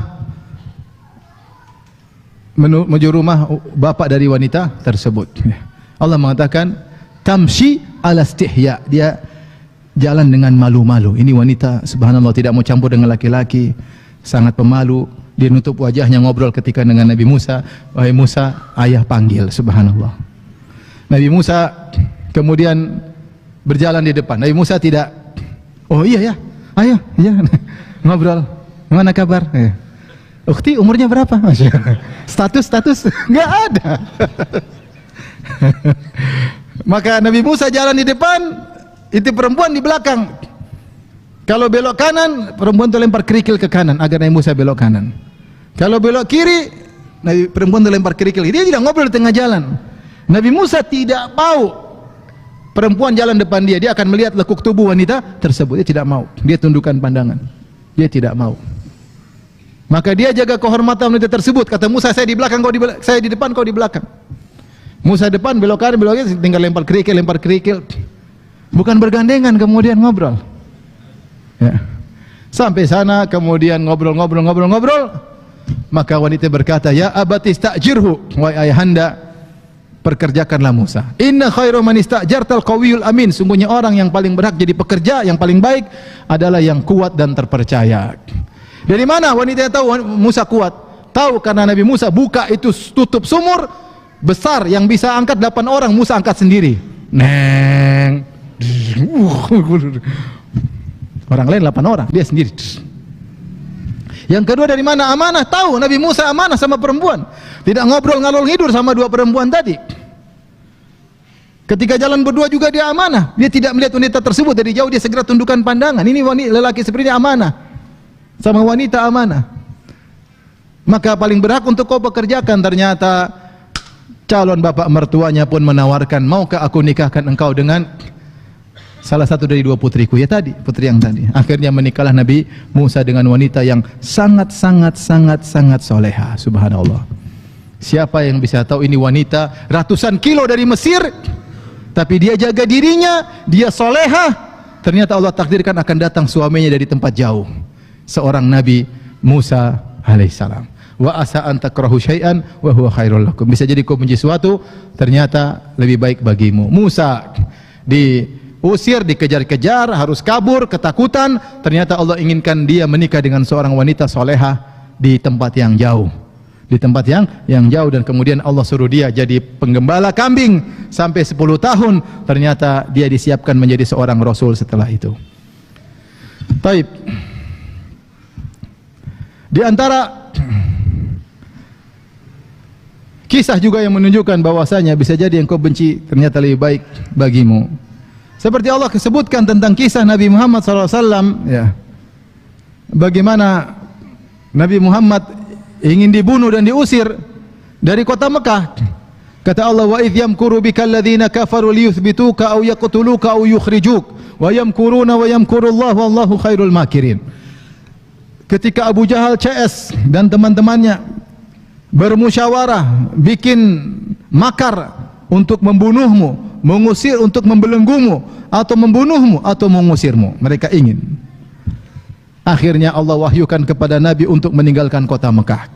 bapak dari wanita tersebut. Allah mengatakan tamshi ala istihya, dia jalan dengan malu-malu. Ini wanita subhanallah tidak mau campur dengan laki-laki, sangat pemalu. Dia nutup wajahnya, ngobrol ketika dengan Nabi Musa, wahai Musa, ayah panggil. Subhanallah. Nabi Musa kemudian berjalan di depan. Nabi Musa tidak, oh iya ya, ayo, iya, ngobrol. Gimana kabar? Ukhti umurnya berapa? Status nggak ada. Maka Nabi Musa jalan di depan, itu perempuan di belakang. Kalau belok kanan, perempuan itu lempar kerikil ke kanan agar Nabi Musa belok kanan. Kalau belok kiri, perempuan itu lempar kerikil. Dia tidak ngobrol di tengah jalan. Nabi Musa tidak mau perempuan jalan depan dia. Dia akan melihat lekuk tubuh wanita tersebut. Dia tidak mau. Dia tundukkan pandangan. Dia tidak mau. Maka dia jaga kehormatan wanita tersebut. Kata Musa, saya di belakang, kau di belakang. Saya di depan, kau di belakang. Musa depan, belok kanan, belok kiri, tinggal lempar kerikil. Bukan bergandengan kemudian ngobrol. Ya. Sampai sana kemudian ngobrol. Maka wanita berkata, ya abati istajirhu, wahai ayahanda, perkerjakanlah Musa. Inna khairu man istajartal qawiyul amin. Sungguhnya orang yang paling berhak jadi pekerja yang paling baik adalah yang kuat dan terpercaya. Dari mana wanita tahu Musa kuat? Tahu karena Nabi Musa buka itu tutup sumur besar yang bisa angkat 8 orang, Musa angkat sendiri. Neng. Orang lain 8 orang, dia sendiri. Yang kedua dari mana? Amanah. Tahu Nabi Musa amanah sama perempuan. Tidak ngobrol ngalor ngidur sama 2 perempuan tadi. Ketika jalan berdua juga dia amanah. Dia tidak melihat wanita tersebut dari jauh, dia segera tundukkan pandangan. Ini wanita lelaki seperti ini amanah. Sama wanita amanah. Maka paling berhak untuk kau pekerjakan. Ternyata calon bapak mertuanya pun menawarkan, maukah aku nikahkan engkau dengan salah satu dari 2 putriku, ya tadi, putri yang tadi. Akhirnya menikahlah Nabi Musa dengan wanita yang sangat soleha. Subhanallah. Siapa yang bisa tahu ini wanita ratusan kilo dari Mesir, tapi dia jaga dirinya, dia soleha. Ternyata Allah takdirkan akan datang suaminya dari tempat jauh, seorang Nabi Musa alaihissalam. Wa asa an takrahu syai'an wa huwa khairul lakum. Bisa jadi kau benci sesuatu, ternyata lebih baik bagimu. Musa diusir, dikejar-kejar, harus kabur, ketakutan. Ternyata Allah inginkan dia menikah dengan seorang wanita soleha di tempat yang jauh. Di tempat yang jauh, dan kemudian Allah suruh dia jadi penggembala kambing sampai 10 tahun. Ternyata dia disiapkan menjadi seorang rasul setelah itu. Baik. Di antara kisah juga yang menunjukkan bahwasanya bisa jadi yang kau benci ternyata lebih baik bagimu. Seperti Allah sebutkan tentang kisah Nabi Muhammad SAW, ya, bagaimana Nabi Muhammad ingin dibunuh dan diusir dari kota Mekah. Kata Allah, wa idh yamkuru bikal ladzina kafaru liyuthbituka aw yaqtuluka aw yukhrijuk wa yamkuruna wa yamkurullahu wallahu khairul makirin. Ketika Abu Jahal CS dan teman-temannya bermusyawarah, bikin makar untuk membunuhmu, mengusir, untuk membelenggumu, atau membunuhmu, atau mengusirmu. Mereka ingin. Akhirnya Allah wahyukan kepada Nabi untuk meninggalkan kota Mekah.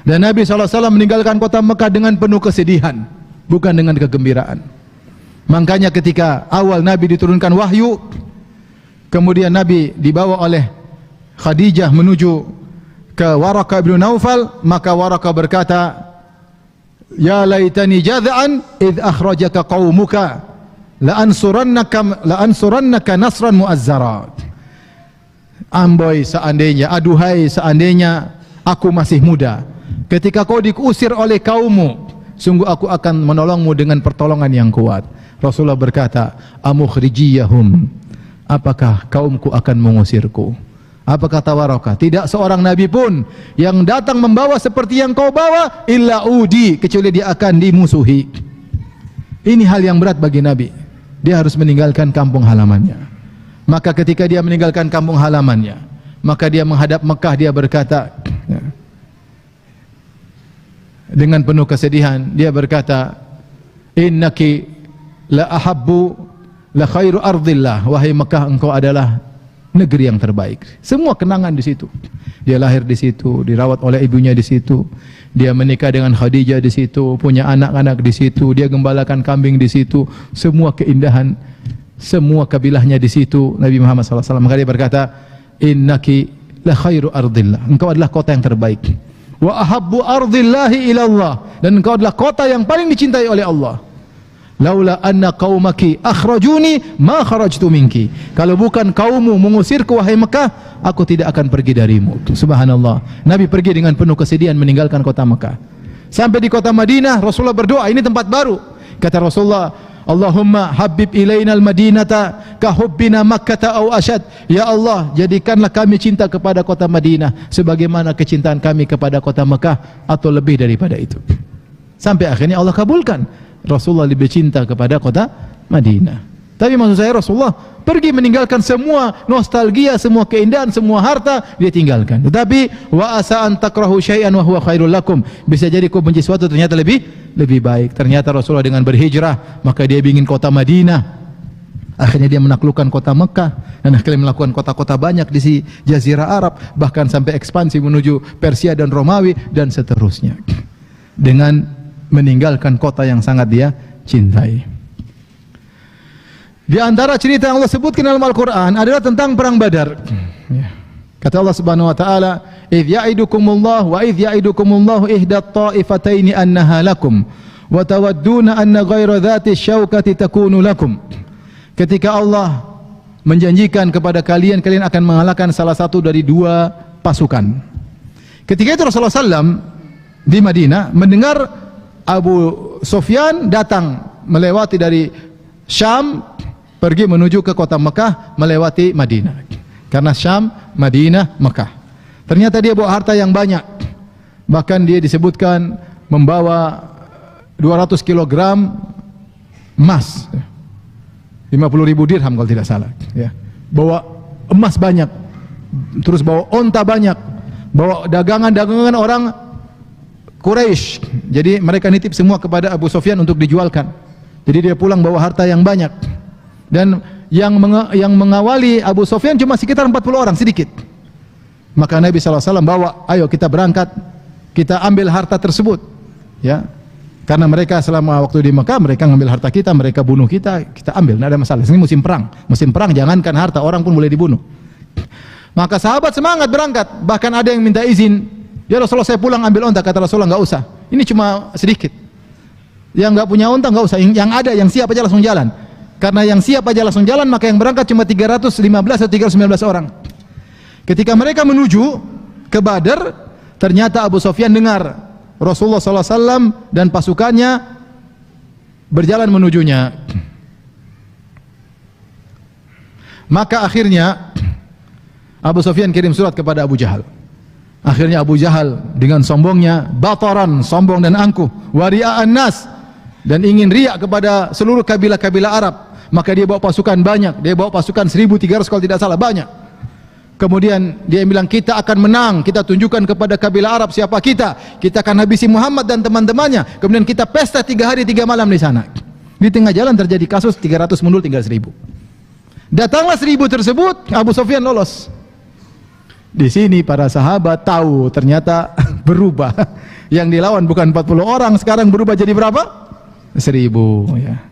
Dan Nabi SAW meninggalkan kota Mekah dengan penuh kesedihan, bukan dengan kegembiraan. Makanya ketika awal Nabi diturunkan wahyu, kemudian Nabi dibawa oleh Khadijah menuju ke Waraqah bin Naufal, maka Waraqah berkata, "Ya laitani jad'an id akhrajaka qaumuka la ansurannaka nasran muazzara." Amboi seandainya, aduhai seandainya aku masih muda ketika kau diusir oleh kaummu, sungguh aku akan menolongmu dengan pertolongan yang kuat. Rasulullah berkata, "Amukhrijiyahum?" Apakah kaumku akan mengusirku? Apa kata Waraqah? Tidak seorang nabi pun yang datang membawa seperti yang kau bawa illa udi, kecuali dia akan dimusuhi. Ini hal yang berat bagi nabi. Dia harus meninggalkan kampung halamannya. Maka ketika dia meninggalkan kampung halamannya, maka dia menghadap Mekah, dia berkata dengan penuh kesedihan, dia berkata, "Innaki la ahabbu la khairu ardillah." Wahai Mekah, engkau adalah negeri yang terbaik. Semua kenangan di situ. Dia lahir di situ, dirawat oleh ibunya di situ. Dia menikah dengan Khadijah di situ, punya anak-anak di situ, dia gembalakan kambing di situ. Semua keindahan, semua kabilahnya di situ. Nabi Muhammad SAW, maka dia berkata, "Innaki la khairu ardillah." Engkau adalah kota yang terbaik. Wa ahabbu ardillahi ilallah, dan engkau adalah kota yang paling dicintai oleh Allah. Laula anna qaumaki akhrajuni ma kharajtu minki. Kalau bukan kaummu mengusirku wahai Mekah, aku tidak akan pergi darimu. Subhanallah. Nabi pergi dengan penuh kesedihan meninggalkan kota Mekah. Sampai di kota Madinah, Rasulullah berdoa, ini tempat baru. Kata Rasulullah, "Allahumma habib ilainal madinata ka hubbina Makkah au asyad." Ya Allah, jadikanlah kami cinta kepada kota Madinah sebagaimana kecintaan kami kepada kota Mekah, atau lebih daripada itu. Sampai akhirnya Allah kabulkan. Rasulullah lebih cinta kepada kota Madinah. Tapi maksud saya, Rasulullah pergi meninggalkan semua nostalgia, semua keindahan, semua harta dia tinggalkan. Tetapi wa asa an takrahu syai'an wa huwa khairul lakum. Bisa jadi kau benci sesuatu ternyata lebih baik. Ternyata Rasulullah dengan berhijrah, maka dia ingin kota Madinah. Akhirnya dia menaklukkan kota Mekah, dan akhirnya melakukan kota-kota banyak di Jazirah Arab, bahkan sampai ekspansi menuju Persia dan Romawi dan seterusnya. Dengan meninggalkan kota yang sangat dia cintai. Di antara cerita yang Allah sebutkan dalam Al-Quran adalah tentang perang Badar. Kata Allah Subhanahu wa taala, "Idz ya'idukumullah wa idz ya'idukumullahu ihdat ta'ifataini annaha lakum wa tawadduna anna ghayra dzati syaukati takunu lakum." Ketika Allah menjanjikan kepada kalian akan mengalahkan salah satu dari dua pasukan. Ketika itu Rasulullah SAW di Madinah mendengar Abu Sufyan datang melewati dari Syam pergi menuju ke kota Mekah melewati Madinah. Karena Syam, Madinah, Mekah. Ternyata dia bawa harta yang banyak. Bahkan dia disebutkan membawa 200 kg emas. 50.000 dirham kalau tidak salah, ya. Bawa emas banyak. Terus bawa onta banyak. Bawa dagangan-dagangan orang Quraisy. Jadi mereka nitip semua kepada Abu Sufyan untuk dijualkan. Jadi dia pulang bawa harta yang banyak. Dan yang mengawali Abu Sufyan cuma sekitar 40 orang, sedikit. Maka Nabi SAW bawa, "Ayo kita berangkat, kita ambil harta tersebut." Ya. Karena mereka selama waktu di Mekah, mereka ngambil harta kita, mereka bunuh kita, kita ambil, tidak ada masalah. Ini musim perang. Musim perang jangankan harta, orang pun boleh dibunuh. Maka sahabat semangat berangkat. Bahkan ada yang minta izin, "Ya Rasulullah, saya pulang ambil onta." Kata Rasulullah, "Enggak usah. Ini cuma sedikit. Yang enggak punya onta enggak usah. Yang ada, yang siap aja langsung jalan." Karena yang siap aja langsung jalan, maka yang berangkat cuma 315 atau 319 orang. Ketika mereka menuju ke Badar, ternyata Abu Sufyan dengar Rasulullah SAW dan pasukannya berjalan menujunya. Maka akhirnya Abu Sufyan kirim surat kepada Abu Jahal. Akhirnya Abu Jahal dengan sombongnya, bataran, sombong dan angkuh, wari'a'an nas, dan ingin riak kepada seluruh kabilah-kabilah Arab. Maka dia bawa pasukan banyak, dia bawa pasukan 1.300 kalau tidak salah, banyak. Kemudian dia bilang, "Kita akan menang, kita tunjukkan kepada kabilah Arab siapa kita. Kita akan habisi Muhammad dan teman-temannya. Kemudian kita pesta 3 hari 3 malam di sana." Di tengah jalan terjadi kasus 300 mundur tinggal 1.000. Datanglah 1.000 tersebut, Abu Sufyan lolos. Di sini para sahabat tahu ternyata berubah. Yang dilawan bukan 40 orang, sekarang berubah jadi berapa? 1.000, ya.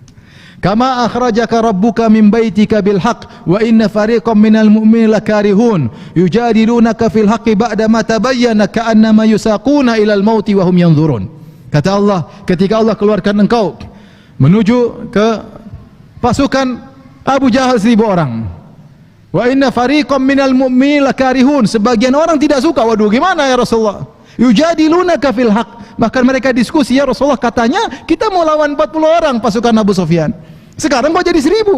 Kama akhrajaka rabbuka min baitika bil haqq wa inna fariqam minal mu'minina lakarihun yujadilunaka fil haqqi ba'da ma tabayyana ka'annama yusaquna ilal mauti wa hum yanzurun. Kata Allah, ketika Allah keluarkan engkau menuju ke pasukan Abu Jahal 1000 orang. Wa inna fariqam minal mu'minina lakarihun, sebagian orang tidak suka. Waduh, gimana ya Rasulullah? Yujadilunaka fil haqq, bahkan mereka diskusi, ya Rasulullah, katanya kita mau lawan 40 orang pasukan Abu Sufyan, sekarang kok jadi 1000.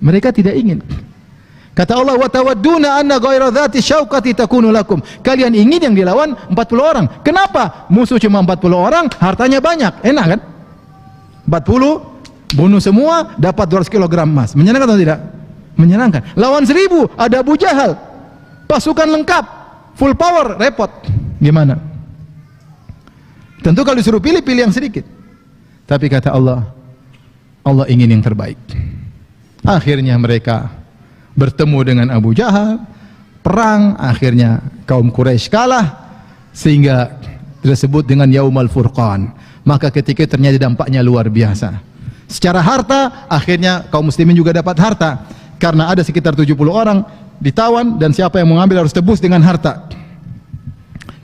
Mereka tidak ingin. Kata Allah, wa tawadduna anna ghaira dzati syauqati takunu lakum, kalian ingin yang dilawan 40 orang. Kenapa? Musuh cuma 40 orang, hartanya banyak, enak kan? 40 bunuh semua, dapat 200 kg emas. Menyenangkan atau tidak? Menyenangkan. Lawan 1000, ada Abu Jahal, pasukan lengkap, full power, repot. Gimana? Tentu kalau disuruh pilih, pilih yang sedikit. Tapi kata Allah, Allah ingin yang terbaik. Akhirnya mereka bertemu dengan Abu Jahal, perang, akhirnya kaum Quraisy kalah, sehingga disebut dengan Yaumal Furqan. Maka ketika ternyata dampaknya luar biasa. Secara harta, akhirnya kaum muslimin juga dapat harta, karena ada sekitar 70 orang ditawan, dan siapa yang mengambil harus tebus dengan harta,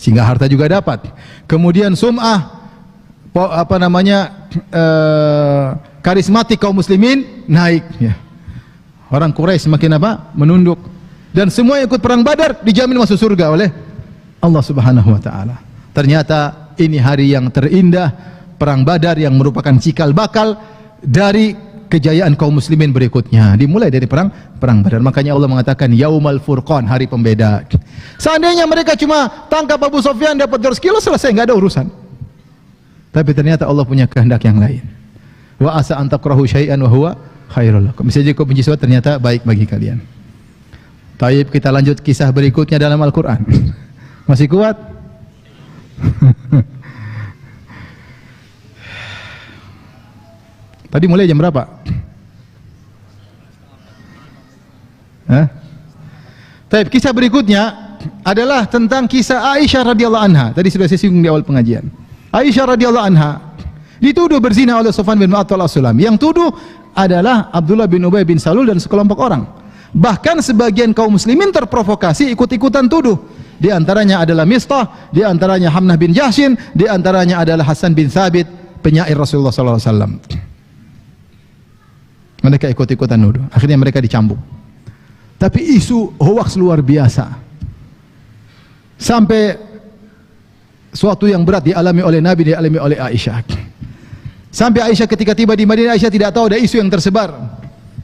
sehingga harta juga dapat. Kemudian sum'ah, karismatik kaum muslimin naik, ya. Orang Quraisy semakin menunduk, dan semua yang ikut perang Badar dijamin masuk surga oleh Allah Subhanahu wa taala. Ternyata ini hari yang terindah, perang Badar, yang merupakan cikal bakal dari kejayaan kaum muslimin berikutnya, dimulai dari perang Badar. Makanya Allah mengatakan Yaumal Furqan, hari pembeda. Seandainya mereka cuma tangkap Abu Sufyan dapat 200 kilo, selesai, enggak ada urusan. Tapi ternyata Allah punya kehendak yang lain. Wa asa an takrahu syai'an wa huwa khairul lakum. Bisa jadi kau benci sesuatu, ternyata baik bagi kalian. Taib, kita lanjut kisah berikutnya dalam Al-Qur'an. Masih kuat? Tadi mulai jam berapa? Taib, kisah berikutnya adalah tentang kisah Aisyah radhiyallahu anha. Tadi sudah saya singgung di awal pengajian. Aisyah radhiyallahu anha dituduh berzina oleh Sufyan bin Mu'attal as-Sulami. Yang tuduh adalah Abdullah bin Ubay bin Salul dan sekelompok orang. Bahkan sebagian kaum muslimin terprovokasi ikut-ikutan tuduh. Di antaranya adalah Mistah, di antaranya Hamnah bin Jahshin, di antaranya adalah Hasan bin Thabit, penyair Rasulullah sallallahu alaihi wasallam. Mereka ikut-ikutan nuduh. Akhirnya mereka dicambuk. Tapi isu hoaks luar biasa. Sampai suatu yang berat dialami oleh Nabi, dialami oleh Aisyah. Sampai Aisyah ketika tiba di Madinah, Aisyah tidak tahu ada isu yang tersebar.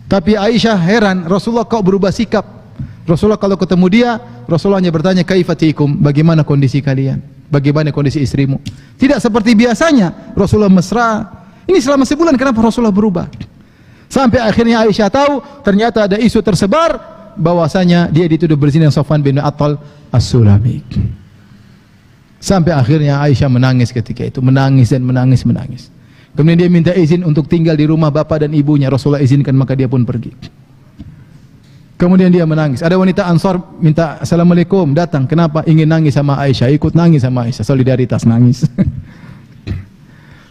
Tapi Aisyah heran, Rasulullah kok berubah sikap? Rasulullah kalau ketemu dia, Rasulullah hanya bertanya, kaifatikum, bagaimana kondisi kalian? Bagaimana kondisi istrimu? Tidak seperti biasanya, Rasulullah mesra. Ini selama sebulan, kenapa Rasulullah berubah? Sampai akhirnya Aisyah tahu, ternyata ada isu tersebar, bahwasanya dia dituduh berzina dengan Sufyan bin Mu'attal as-Sulami. Sampai akhirnya Aisyah menangis ketika itu, menangis dan menangis. Kemudian dia minta izin untuk tinggal di rumah bapak dan ibunya. Rasulullah izinkan, maka dia pun pergi. Kemudian dia menangis. Ada wanita Ansar minta assalamualaikum, datang. Kenapa? Ingin nangis sama Aisyah, ikut nangis sama Aisyah, solidaritas nangis.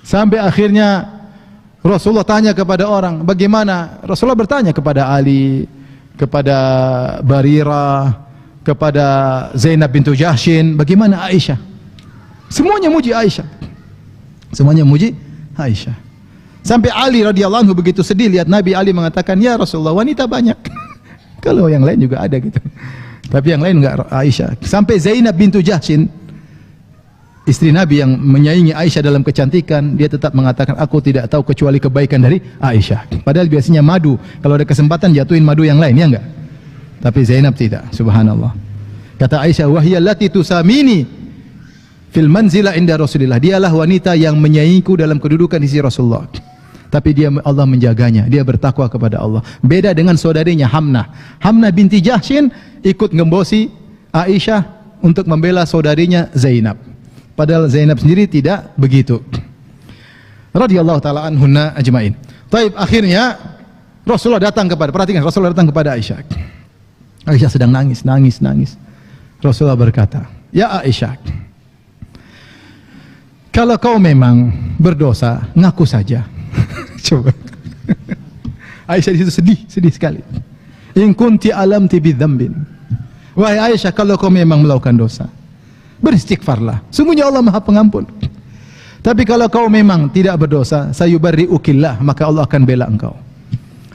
Sampai akhirnya Rasulullah tanya kepada orang, bagaimana? Rasulullah bertanya kepada Ali, kepada Barirah, kepada Zainab bintu Jahshin, bagaimana Aisyah? Semuanya muji Aisyah. Semuanya muji Aisyah. Sampai Ali radhiyallahu anhu begitu sedih lihat Nabi. Ali mengatakan, ya Rasulullah, wanita banyak. Kalau yang lain juga ada gitu. Tapi yang lain enggak Aisyah. Sampai Zainab bintu Jahshin, istri Nabi yang menyaingi Aisyah dalam kecantikan, dia tetap mengatakan, aku tidak tahu kecuali kebaikan dari Aisyah. Padahal biasanya madu, kalau ada kesempatan jatuhin madu yang lain, ya enggak? Tapi Zainab tidak, subhanallah. Kata Aisyah, wahiyallati tusamini fil manzila inda Rasulillah. Dialah wanita yang menyaingiku dalam kedudukan di sisi Rasulullah. Tapi dia, Allah menjaganya, dia bertakwa kepada Allah. Beda dengan saudarinya Hamnah. Hamnah binti Jahshin ikut ngembosi Aisyah untuk membela saudarinya Zainab. Padahal Zainab sendiri tidak begitu. Radhiyallahu taala anhunna ajmain. Taib, akhirnya Rasulullah datang kepada, perhatikan, Rasulullah datang kepada Aisyah. Aisyah sedang nangis. Rasulullah berkata, ya Aisyah, kalau kau memang berdosa, ngaku saja. Coba. Aisyah itu sedih sekali. In kunti alamti bidzambin. Wahai Aisyah, kalau kau memang melakukan dosa, beristighfarlah. Sungguhnya Allah Maha Pengampun. Tapi kalau kau memang tidak berdosa, sayubarri'ukillah, maka Allah akan bela engkau.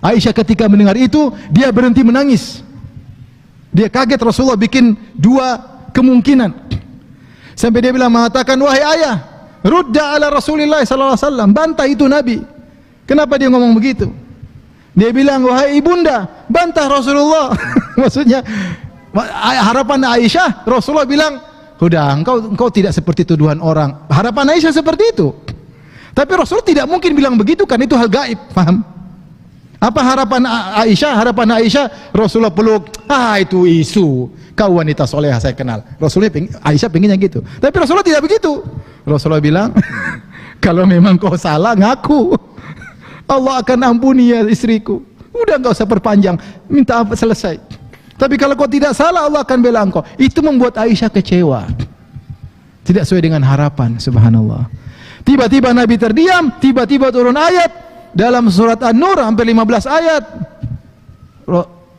Aisyah ketika mendengar itu, dia berhenti menangis. Dia kaget Rasulullah bikin dua kemungkinan. Sampai dia bilang mengatakan, wahai ayah, rudda ala Rasulillah sallallahu alaihi wasallam, bantah itu Nabi. Kenapa dia ngomong begitu? Dia bilang, wahai ibunda, bantah Rasulullah. Maksudnya harapan Aisyah, Rasulullah bilang, udah engkau tidak seperti tuduhan orang. Harapan Aisyah seperti itu. Tapi Rasulullah tidak mungkin bilang begitu, kan itu hal gaib, paham? Apa harapan Aisyah? Harapan Aisyah, Rasulullah peluk, itu isu, kau wanita soleha saya kenal. Aisyah pengennya gitu. Tapi Rasulullah tidak begitu. Rasulullah bilang, kalau memang kau salah, ngaku, Allah akan ampuni ya istriku. Udah enggak usah perpanjang, minta apa selesai. Tapi kalau kau tidak salah, Allah akan bela engkau. Itu membuat Aisyah kecewa. Tidak sesuai dengan harapan, subhanallah. Tiba-tiba Nabi terdiam, tiba-tiba turun ayat dalam surat An-Nur hampir 15 ayat.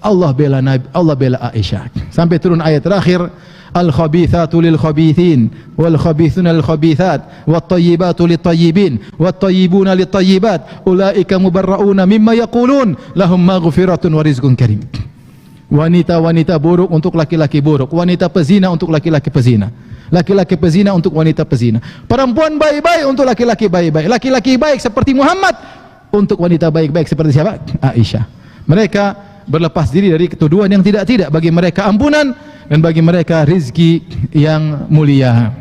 Allah bela Nabi, Allah bela Aisyah. Sampai turun ayat terakhir, al-khabithatu lil-khabithin wal-khabithuna lil-khabithat wat-tayyibatu lit-tayyibin wat-tayyibuna lit-tayyibat ulaika mubarrauna mimma yaqulun lahum maghfiratun wa rizqun karim. Wanita-wanita buruk untuk laki-laki buruk, wanita pezina untuk laki-laki pezina, laki-laki pezina untuk wanita pezina, perempuan baik-baik untuk laki-laki baik-baik, laki-laki baik seperti Muhammad untuk wanita baik-baik seperti siapa? Aisyah. Mereka berlepas diri dari ketuduhan yang tidak-tidak. Bagi mereka ampunan dan bagi mereka rizki yang mulia.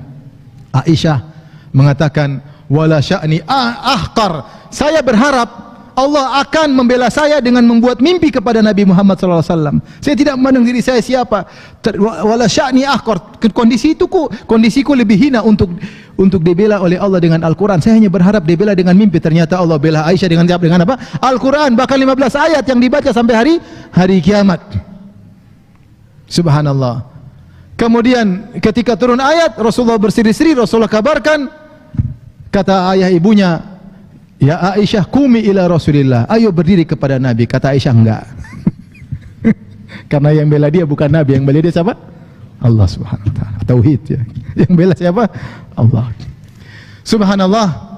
Aisyah mengatakan, wala sya'ni ahqar, saya berharap Allah akan membela saya dengan membuat mimpi kepada Nabi Muhammad SAW. Saya tidak memandang diri saya siapa. Wala sya'ni ahqar, kondisiku lebih hina untuk dibela oleh Allah dengan Al-Quran. Saya hanya berharap dibela dengan mimpi. Ternyata Allah bela Aisyah dengan apa? Al-Quran, bahkan 15 ayat yang dibaca sampai hari kiamat. Subhanallah. Kemudian ketika turun ayat, Rasulullah berseri-seri, Rasulullah kabarkan, kata ayah ibunya, ya Aisyah, kumi ila Rasulillah, ayo berdiri kepada Nabi. Kata Aisyah, enggak. Karena yang bela dia bukan Nabi, yang bela dia siapa? Allah subhanahu wa ta'ala. Tauhid ya. Yang bela siapa? Allah. Subhanallah.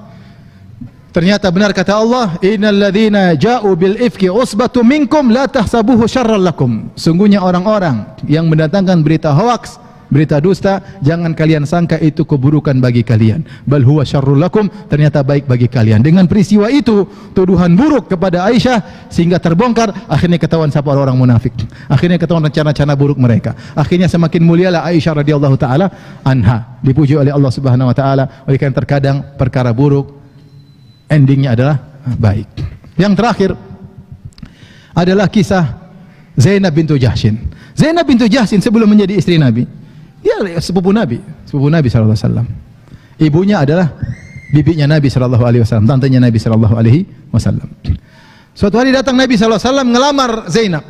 Ternyata benar kata Allah, innal ladzina ja'u bil ifki usbatum minkum la tahsabuhu syarran lakum. Sungguhnya orang-orang yang mendatangkan berita hoaks, berita dusta, jangan kalian sangka itu keburukan bagi kalian. Bal huwa syarrul lakum, ternyata baik bagi kalian. Dengan peristiwa itu, tuduhan buruk kepada Aisyah sehingga terbongkar, akhirnya ketahuan siapa orang munafik. Akhirnya ketahuan rencana-rencana buruk mereka. Akhirnya semakin mulialah Aisyah radhiyallahu taala anha, dipuji oleh Allah Subhanahu wa taala. Oleh karena terkadang perkara buruk endingnya adalah baik. Yang terakhir adalah kisah Zainab bintu Jahshin. Zainab bintu Jahshin sebelum menjadi istri Nabi, dia sepupu Nabi sallallahu alaihi wasallam. Ibunya adalah bibinya Nabi sallallahu alaihi wasallam, tantenya Nabi sallallahu alaihi wasallam. Suatu hari datang Nabi sallallahu alaihi wasallam ngelamar Zainab.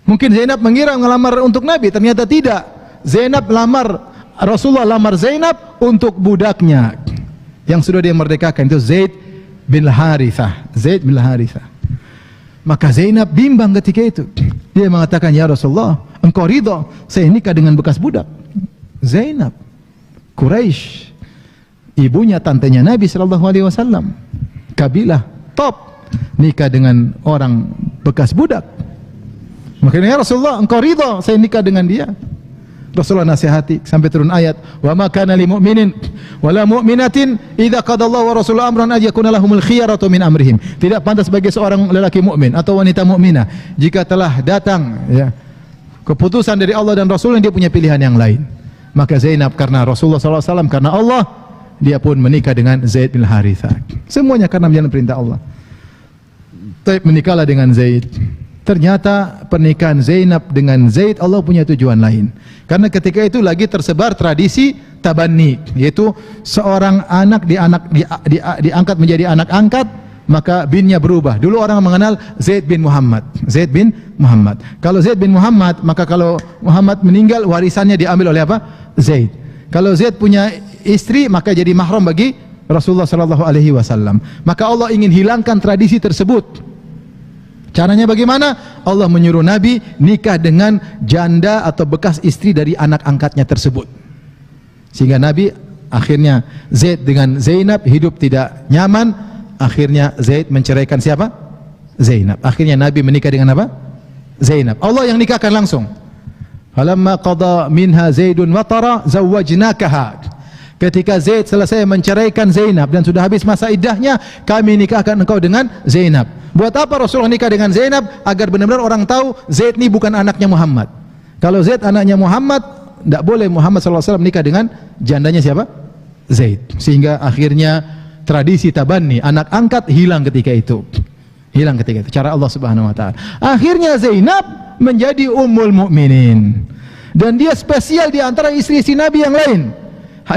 Mungkin Zainab mengira ngelamar untuk Nabi, ternyata tidak. Rasulullah lamar Zainab untuk budaknya yang sudah dia merdekakan, itu Zaid bin Harithah. Zaid bin Harithah. Maka Zainab bimbang ketika itu. Dia mengatakan, ya Rasulullah, engkau ridha saya nikah dengan bekas budak? Zainab, Quraisy, ibunya tantenya Nabi sallallahu alaihi wasallam, kabilah top, nikah dengan orang bekas budak. Makanya, ya Rasulullah, engkau ridha saya nikah dengan dia? Rasulullah nasihati sampai turun ayat, wa ma kana lil mu'minin wala mu'minatin idza qadallahu wa rasuluhu amran an yakuna lahumul khiyaratu min amrihim. Tidak pantas bagi seorang lelaki mukmin atau wanita mukminah jika telah datang keputusan dari Allah dan Rasul, dia punya pilihan yang lain. Maka Zainab karena Rasulullah SAW, karena Allah, dia pun menikah dengan Zaid bin Harithah. Semuanya karena menjalankan perintah Allah. Tapi menikahlah dengan Zaid. Ternyata pernikahan Zainab dengan Zaid, Allah punya tujuan lain. Karena ketika itu lagi tersebar tradisi tabanni, yaitu seorang anak diangkat menjadi anak angkat, maka binnya berubah. Dulu orang mengenal Zaid bin Muhammad. Zaid bin Muhammad. Kalau Zaid bin Muhammad, maka kalau Muhammad meninggal, warisannya diambil oleh apa? Zaid. Kalau Zaid punya istri, maka jadi mahram bagi Rasulullah sallallahu alaihi wasallam. Maka Allah ingin hilangkan tradisi tersebut. Caranya bagaimana? Allah menyuruh Nabi nikah dengan janda atau bekas istri dari anak angkatnya tersebut. Sehingga Nabi akhirnya Zaid dengan Zainab hidup tidak nyaman. Akhirnya Zaid menceraikan siapa? Zainab. Akhirnya Nabi menikah dengan apa? Zainab. Allah yang nikahkan langsung. Falamma qada minha Zaidun watara zawwajnakaha. Ketika Zaid selesai menceraikan Zainab dan sudah habis masa iddahnya, kami nikahkan engkau dengan Zainab. Buat apa Rasulullah nikah dengan Zainab? Agar benar-benar orang tahu Zaid ini bukan anaknya Muhammad. Kalau Zaid anaknya Muhammad, tidak boleh Muhammad SAW nikah dengan jandanya siapa? Zaid. Sehingga akhirnya tradisi tabanni, anak angkat, hilang ketika itu. Hilang ketika itu. Cara Allah Subhanahu Wa Taala. Akhirnya Zainab menjadi ummul mukminin. Dan dia spesial di antara istri-istri Nabi yang lain.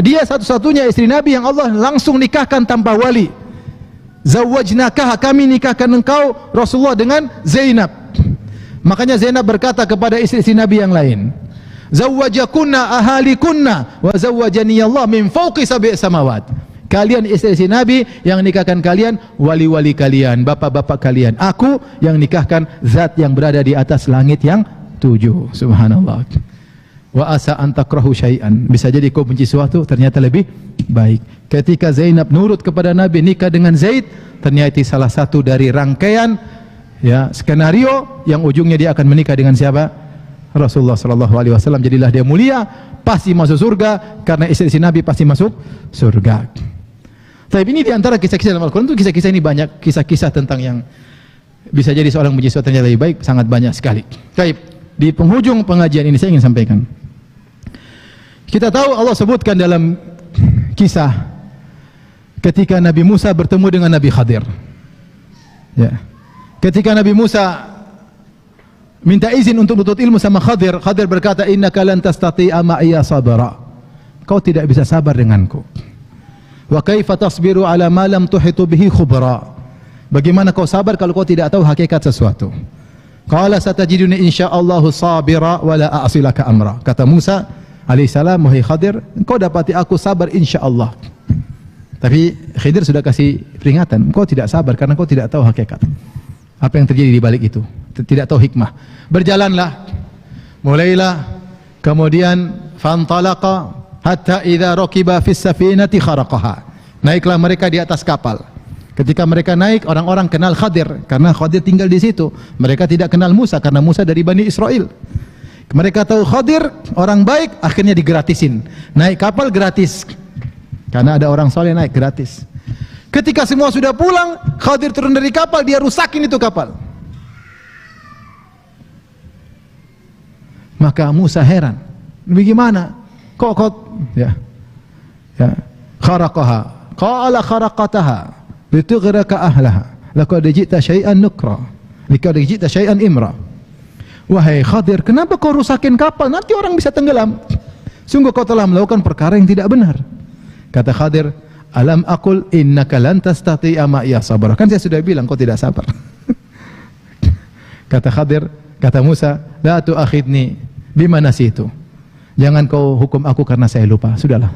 Dia satu-satunya istri Nabi yang Allah langsung nikahkan tanpa wali. Zawwajnakah, kami nikahkan engkau Rasulullah dengan Zainab. Makanya Zainab berkata kepada istri-istri Nabi yang lain, zawwajakunna ahalikunna wa zawwajani Allah min fawqi sab'i samawat. Kalian istri-istri Nabi, yang nikahkan kalian wali-wali kalian, bapak-bapak kalian. Aku yang nikahkan zat yang berada di atas langit yang 7. Subhanallah. Wa asa an takrahu syai'an. Bisa jadi kau benci sesuatu, ternyata lebih baik. Ketika Zainab nurut kepada Nabi, nikah dengan Zaid, ternyata salah satu dari rangkaian skenario yang ujungnya dia akan menikah dengan siapa? Rasulullah sallallahu alaihi wasallam. Jadilah dia mulia, pasti masuk surga, karena istri Nabi pasti masuk surga. Tapi ini di antara kisah-kisah dalam Al-Quran itu, kisah-kisah ini banyak, kisah-kisah tentang yang bisa jadi seorang benci sesuatu ternyata lebih baik, sangat banyak sekali. Baik, di penghujung pengajian ini saya ingin sampaikan. Kita tahu Allah sebutkan dalam kisah ketika Nabi Musa bertemu dengan Nabi Khadir. Ya. Ketika Nabi Musa minta izin untuk menuntut ilmu sama Khadir, Khadir berkata, innaka lan tastati'a ma'iya sabra. Kau tidak bisa sabar denganku. Wa kaifa tasbiru ala ma lam tuhitu bihi khubra. Bagaimana kau sabar kalau kau tidak tahu hakikat sesuatu? Qala satajiduni insyaallahu sabira wa la a'silaka amra. Kata Musa alaihissalam, wahai Khadir, engkau dapati aku sabar insyaallah. Tapi Khidir sudah kasih peringatan, engkau tidak sabar karena engkau tidak tahu hakikat. Apa yang terjadi di balik itu? Tidak tahu hikmah. Berjalanlah, mulailah, kemudian fantalaqa hatta idza raqiba fis safinati kharaqaha. Naiklah mereka di atas kapal. Ketika mereka naik, orang-orang kenal Khadir karena Khadir tinggal di situ. Mereka tidak kenal Musa karena Musa dari Bani Israel. Mereka tahu Khadir orang baik, akhirnya digratisin. Naik kapal gratis. Karena ada orang soleh naik gratis. Ketika semua sudah pulang, Khadir turun dari kapal, dia rusakin itu kapal. Maka Musa heran. Bagaimana? Kok kharaqaha. Qala kharaqataha litughraka ahlaha. Laqad ji'ta syai'an nukra. Laqad ji'ta syai'an imra. Wahai Khadir, kenapa kau rusakin kapal? Nanti orang bisa tenggelam. Sungguh kau telah melakukan perkara yang tidak benar. Kata Khadir, alam aqul innaka lan tastati'a ma'iya sabra. Kan saya sudah bilang kau tidak sabar. Kata Khadir, kata Musa, la tu'akhidni bima nasitu. Jangan kau hukum aku karena saya lupa. Sudahlah.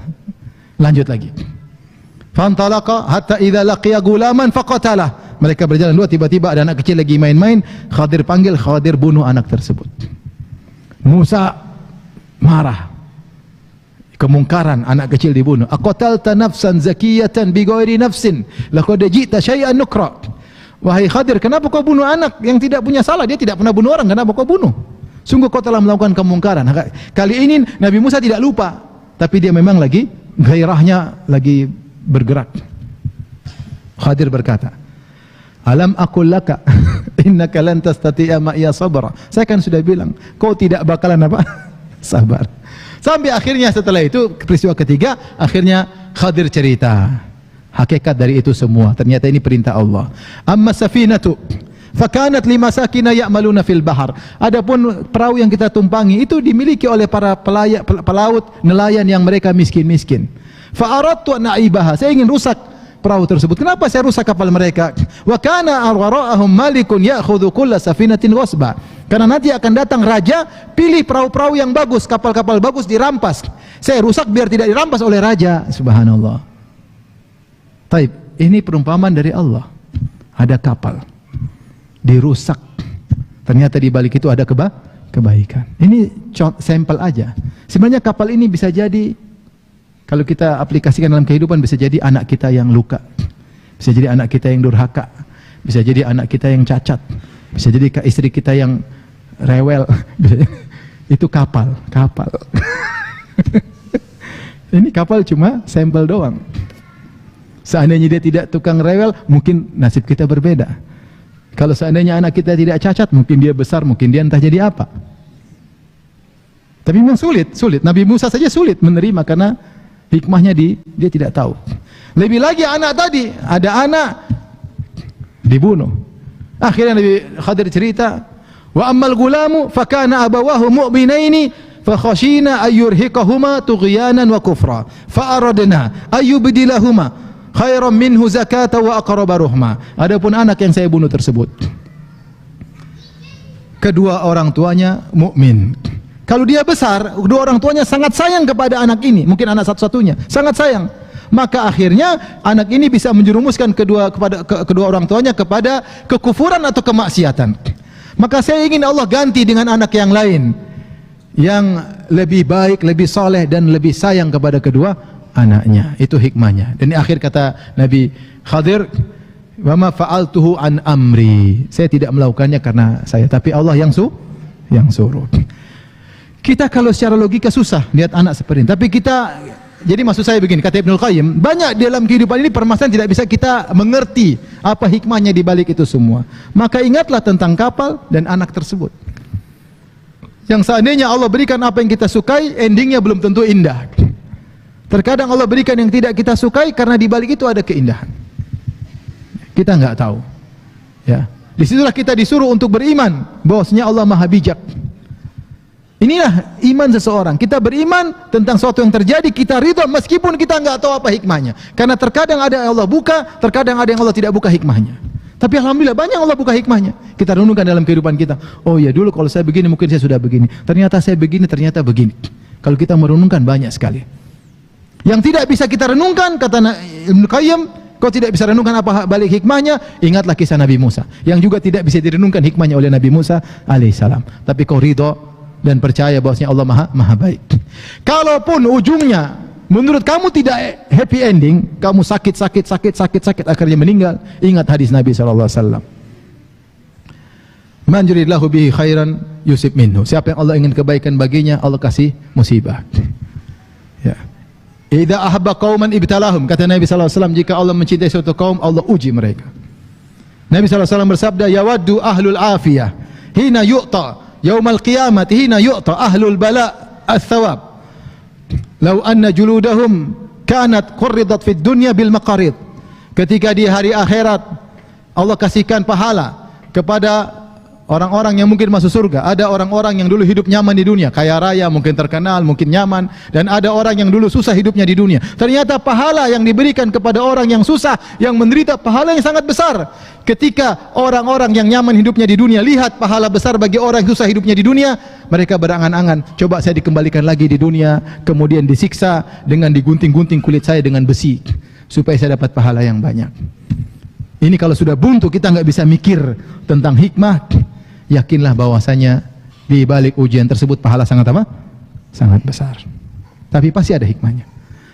Lanjut lagi. Fantalaqa hatta idza laqiya gulaman faqatalah. Mereka berjalan dua, tiba-tiba ada anak kecil lagi main-main. Khadir panggil, Khadir bunuh anak tersebut. Musa marah. Kemungkaran, anak kecil dibunuh. Aqatalta nafsan zakiyatan bighairi nafsin laqad ji'ta syai'an nukra. Wahai Khadir, kenapa kau bunuh anak yang tidak punya salah? Dia tidak pernah bunuh orang, kenapa kau bunuh? Sungguh kau telah melakukan kemungkaran. Kali ini Nabi Musa tidak lupa, tapi dia memang lagi gairahnya lagi bergerak. Khadir berkata, alam aqul laka innaka lan tastati'a ma'iya sabra. Saya kan sudah bilang, kau tidak bakalan apa? Sabar. Sampai akhirnya setelah itu peristiwa ketiga, akhirnya Khadir cerita hakikat dari itu semua. Ternyata ini perintah Allah. Amma safinatu fakanat limasakina ya'maluna fil bahar. Adapun perahu yang kita tumpangi itu dimiliki oleh para pelaut nelayan yang mereka miskin-miskin. Fa aradtu an a'ibaha. Saya ingin rusak perahu tersebut. Kenapa saya rusak kapal mereka? Wa kana wara'ahum malikun ya'khudhu kulla safinatin wasba. Karena nanti akan datang raja, pilih perahu-perahu yang bagus, kapal-kapal bagus dirampas. Saya rusak biar tidak dirampas oleh raja. Subhanallah. Taib, ini perumpamaan dari Allah. Ada kapal dirusak ternyata di balik itu ada kebaikan. Ini sampel aja. Sebenarnya kapal ini bisa jadi, kalau kita aplikasikan dalam kehidupan, bisa jadi anak kita yang luka, bisa jadi anak kita yang durhaka, bisa jadi anak kita yang cacat, bisa jadi istri kita yang rewel. Itu kapal. Ini kapal cuma sampel doang. Seandainya dia tidak tukang rewel, mungkin nasib kita berbeda. Kalau seandainya anak kita tidak cacat, mungkin dia besar, mungkin dia entah jadi apa. Tapi memang sulit. Nabi Musa saja sulit menerima karena hikmahnya dia tidak tahu. Lebih lagi anak tadi, ada anak dibunuh. Akhirnya Nabi Khadir cerita, wa ammal gulamu fakana abawahu mu'minaini fakhashina ayyurhiqahuma tughyanan wa kufra fa aradna ayyubdilahuma khairan minhu zakata wa aqraba ruhma. Adapun anak yang saya bunuh tersebut, kedua orang tuanya mukmin. Kalau dia besar, kedua orang tuanya sangat sayang kepada anak ini, mungkin anak satu-satunya, sangat sayang. Maka akhirnya anak ini bisa menjerumuskan kedua orang tuanya kepada kekufuran atau kemaksiatan. Maka saya ingin Allah ganti dengan anak yang lain, yang lebih baik, lebih saleh dan lebih sayang kepada kedua anaknya. Itu hikmahnya. Dan di akhir kata Nabi Khadir, wa ma fa'altuhu an amri. Saya tidak melakukannya karena saya, tapi Allah yang suruh. Kita kalau secara logika susah lihat anak seperti ini. Tapi kita, jadi maksud saya begini, kata Ibnul Qayyim, banyak dalam kehidupan ini permasalahan tidak bisa kita mengerti apa hikmahnya di balik itu semua. Maka ingatlah tentang kapal dan anak tersebut. Yang seandainya Allah berikan apa yang kita sukai, endingnya belum tentu indah. Terkadang Allah berikan yang tidak kita sukai karena di balik itu ada keindahan. Kita nggak tahu. Ya, disitulah kita disuruh untuk beriman bahwasanya Allah Maha Bijak. Inilah iman seseorang. Kita beriman tentang sesuatu yang terjadi, kita ridha meskipun kita nggak tahu apa hikmahnya. Karena terkadang ada yang Allah buka, terkadang ada yang Allah tidak buka hikmahnya. Tapi alhamdulillah banyak Allah buka hikmahnya. Kita renungkan dalam kehidupan kita. Oh ya, dulu kalau saya begini mungkin saya sudah begini. Ternyata saya begini, ternyata begini. Kalau kita merenungkan banyak sekali. Yang tidak bisa kita renungkan, kata Ibnu Qayyim, kau tidak bisa renungkan apa balik hikmahnya, ingatlah kisah Nabi Musa. Yang juga tidak bisa direnungkan hikmahnya oleh Nabi Musa alaihissalam. Tapi kau ridho dan percaya bahwasanya Allah maha baik. Kalaupun ujungnya menurut kamu tidak happy ending, kamu sakit, akhirnya meninggal, ingat hadis Nabi SAW. Man yuridillahu bihi khairan yusib minhu. Siapa yang Allah ingin kebaikan baginya, Allah kasih musibah. Ya. Idza ahabba qauman ibtalahum, kata Nabi SAW, jika Allah mencintai suatu kaum, Allah uji mereka. Nabi SAW bersabda, yawaddu ahlul afiyah hina yu'ta yaumal qiyamati hina yu'ta ahlul bala ats-tsawab law anna juludahum kanat qurridat fid dunya bil maqarid. Ketika di hari akhirat Allah kasihkan pahala kepada orang-orang yang mungkin masuk surga. Ada orang-orang yang dulu hidup nyaman di dunia, kaya raya, mungkin terkenal, mungkin nyaman, dan ada orang yang dulu susah hidupnya di dunia. Ternyata pahala yang diberikan kepada orang yang susah, yang menderita, pahala yang sangat besar. Ketika orang-orang yang nyaman hidupnya di dunia lihat pahala besar bagi orang yang susah hidupnya di dunia, mereka berangan-angan, coba saya dikembalikan lagi di dunia, kemudian disiksa dengan digunting-gunting kulit saya dengan besi, supaya saya dapat pahala yang banyak. Ini kalau sudah buntu, kita nggak bisa mikir tentang hikmah. Yakinlah bahwasanya di balik ujian tersebut pahala sangat apa? Sangat besar. Tapi pasti ada hikmahnya.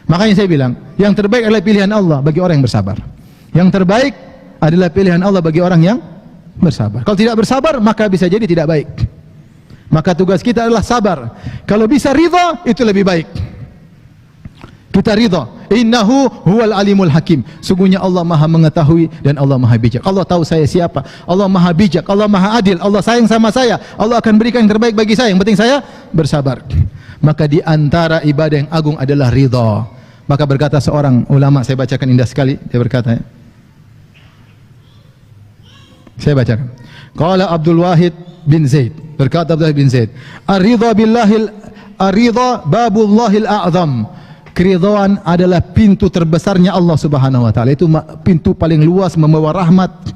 Makanya saya bilang, yang terbaik adalah pilihan Allah bagi orang yang bersabar. Yang terbaik adalah pilihan Allah bagi orang yang bersabar. Kalau tidak bersabar, maka bisa jadi tidak baik. Maka tugas kita adalah sabar. Kalau bisa ridha, itu lebih baik. Kita ridha. Innahu huwal alimul hakim. Sungguhnya Allah maha mengetahui dan Allah maha bijak. Allah tahu saya siapa. Allah maha bijak, Allah maha adil, Allah sayang sama saya. Allah akan berikan yang terbaik bagi saya. Yang penting saya bersabar. Maka di antara ibadah yang agung adalah ridha. Maka berkata seorang ulama, saya bacakan indah sekali. Dia berkata, saya bacakan. Qala Abdul Wahid bin Zaid. Berkata Abdul Wahid bin Zaid, ar-ridha billahil ar-ridha babullahil a'zam. Keridhaan adalah pintu terbesarnya Allah Subhanahu wa taala. Itu pintu paling luas membawa rahmat.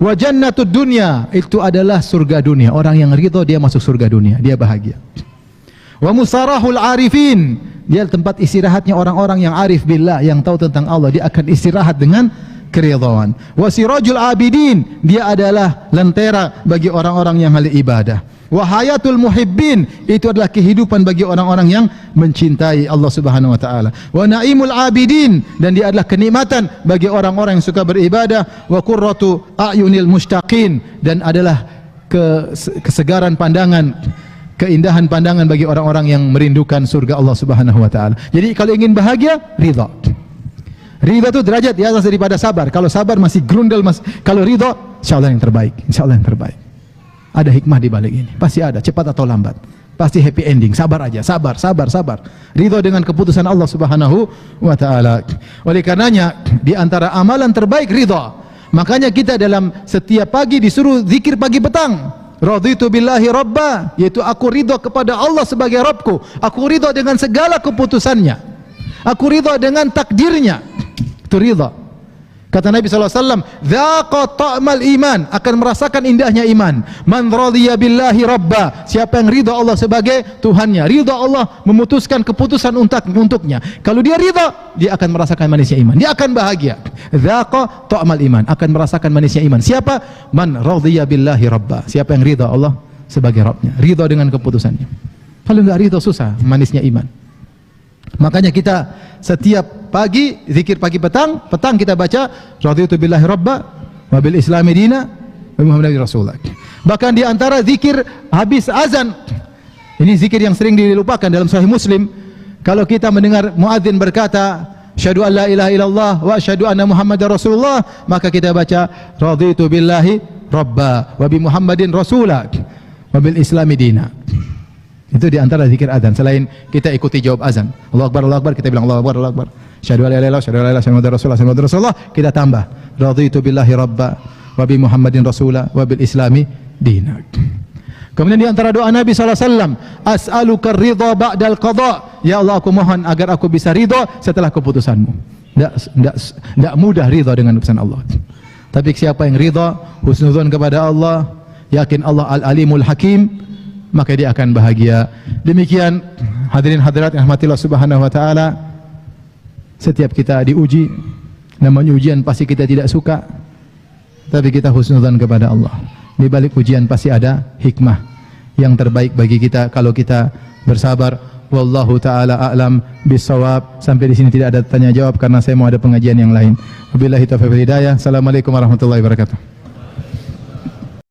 Wa jannatud dunya, itu adalah surga dunia. Orang yang ridha dia masuk surga dunia, dia bahagia. Wa musarahul arifin, dia tempat istirahatnya orang-orang yang arif billah, yang tahu tentang Allah. Dia akan istirahat dengan keridhaan. Wa sirajul abidin, dia adalah lentera bagi orang-orang yang ahli ibadah. Wa hayatul muhibbin, itu adalah kehidupan bagi orang-orang yang mencintai Allah Subhanahu wa taala. Wa naimul abidin, dan dia adalah kenikmatan bagi orang-orang yang suka beribadah. Wa qurratu a'yunil mushtaqin, dan adalah kesegaran pandangan, keindahan pandangan bagi orang-orang yang merindukan surga Allah Subhanahu wa taala. Jadi kalau ingin bahagia, ridha. Ridha itu derajat di atas daripada sabar. Kalau sabar masih grundel, kalau ridha, insyaallah yang terbaik. Insyaallah yang terbaik. Ada hikmah di balik ini. Pasti ada, cepat atau lambat. Pasti happy ending. Sabar aja, sabar, sabar, sabar. Ridha dengan keputusan Allah Subhanahu wa taala. Oleh karenanya, di antara amalan terbaik ridha. Makanya kita dalam setiap pagi disuruh zikir pagi petang. Raditu billahi rabba, yaitu aku ridha kepada Allah sebagai Rabbku. Aku ridha dengan segala keputusannya. Aku ridha dengan takdirnya. Itu ridha. Kata Nabi SAW, "Dzaqa ta'mal iman", akan merasakan indahnya iman. Man radiya billahi rabba, siapa yang ridha Allah sebagai Tuhannya, ridha Allah memutuskan keputusan untuknya. Kalau dia ridha, dia akan merasakan manisnya iman. Dia akan bahagia. Dzaqa ta'mal iman, akan merasakan manisnya iman. Siapa? Man radiya billahi rabba, siapa yang ridha Allah sebagai Rabbnya, ridha dengan keputusannya. Kalau enggak ridha, susah manisnya iman. Makanya kita setiap pagi zikir pagi petang kita baca raditu billahi rabba wa bil islami dina wa muhammadin rasulullah. Bahkan di antara zikir habis azan, ini zikir yang sering dilupakan dalam Sahih Muslim. Kalau kita mendengar muadzin berkata asyhadu an la ilaha illallah wa asyhadu anna muhammadar rasulullah, maka kita baca raditu billahi rabba wa bi muhammadin rasulullah wa bil islami dina. Itu di antara zikir azan. Selain kita ikuti jawab azan, Allahu akbar, Allahu akbar, kita bilang Allahu akbar, Allahu akbar. Asyhadu an la ilaha illallah, asyhadu an la ilaha illallah, asyhadu anna rasulullah, kita tambah raditu billahi rabba wa bi muhammadin rasula wa bil islami dina. Kemudian di antara doa Nabi sallallahu alaihi wasallam, as'aluka ridha ba'dal qada, ya Allah aku mohon agar aku bisa ridha setelah keputusanmu. Tidak mudah ridha dengan keputusan Allah. Tapi siapa yang ridha, husnudzon kepada Allah, yakin Allah al-alimul hakim, maka dia akan bahagia. Demikian hadirin hadirat yang rahmatillah subhanahu wa ta'ala, setiap kita diuji, namanya ujian pasti kita tidak suka, tapi kita husnudzan kepada Allah. Di balik ujian pasti ada hikmah yang terbaik bagi kita kalau kita bersabar. Wallahu ta'ala a'lam bissawab. Sampai di sini tidak ada tanya jawab karena saya mau ada pengajian yang lain. Wabillahi taufiq wal hidayah. Assalamualaikum warahmatullahi wabarakatuh.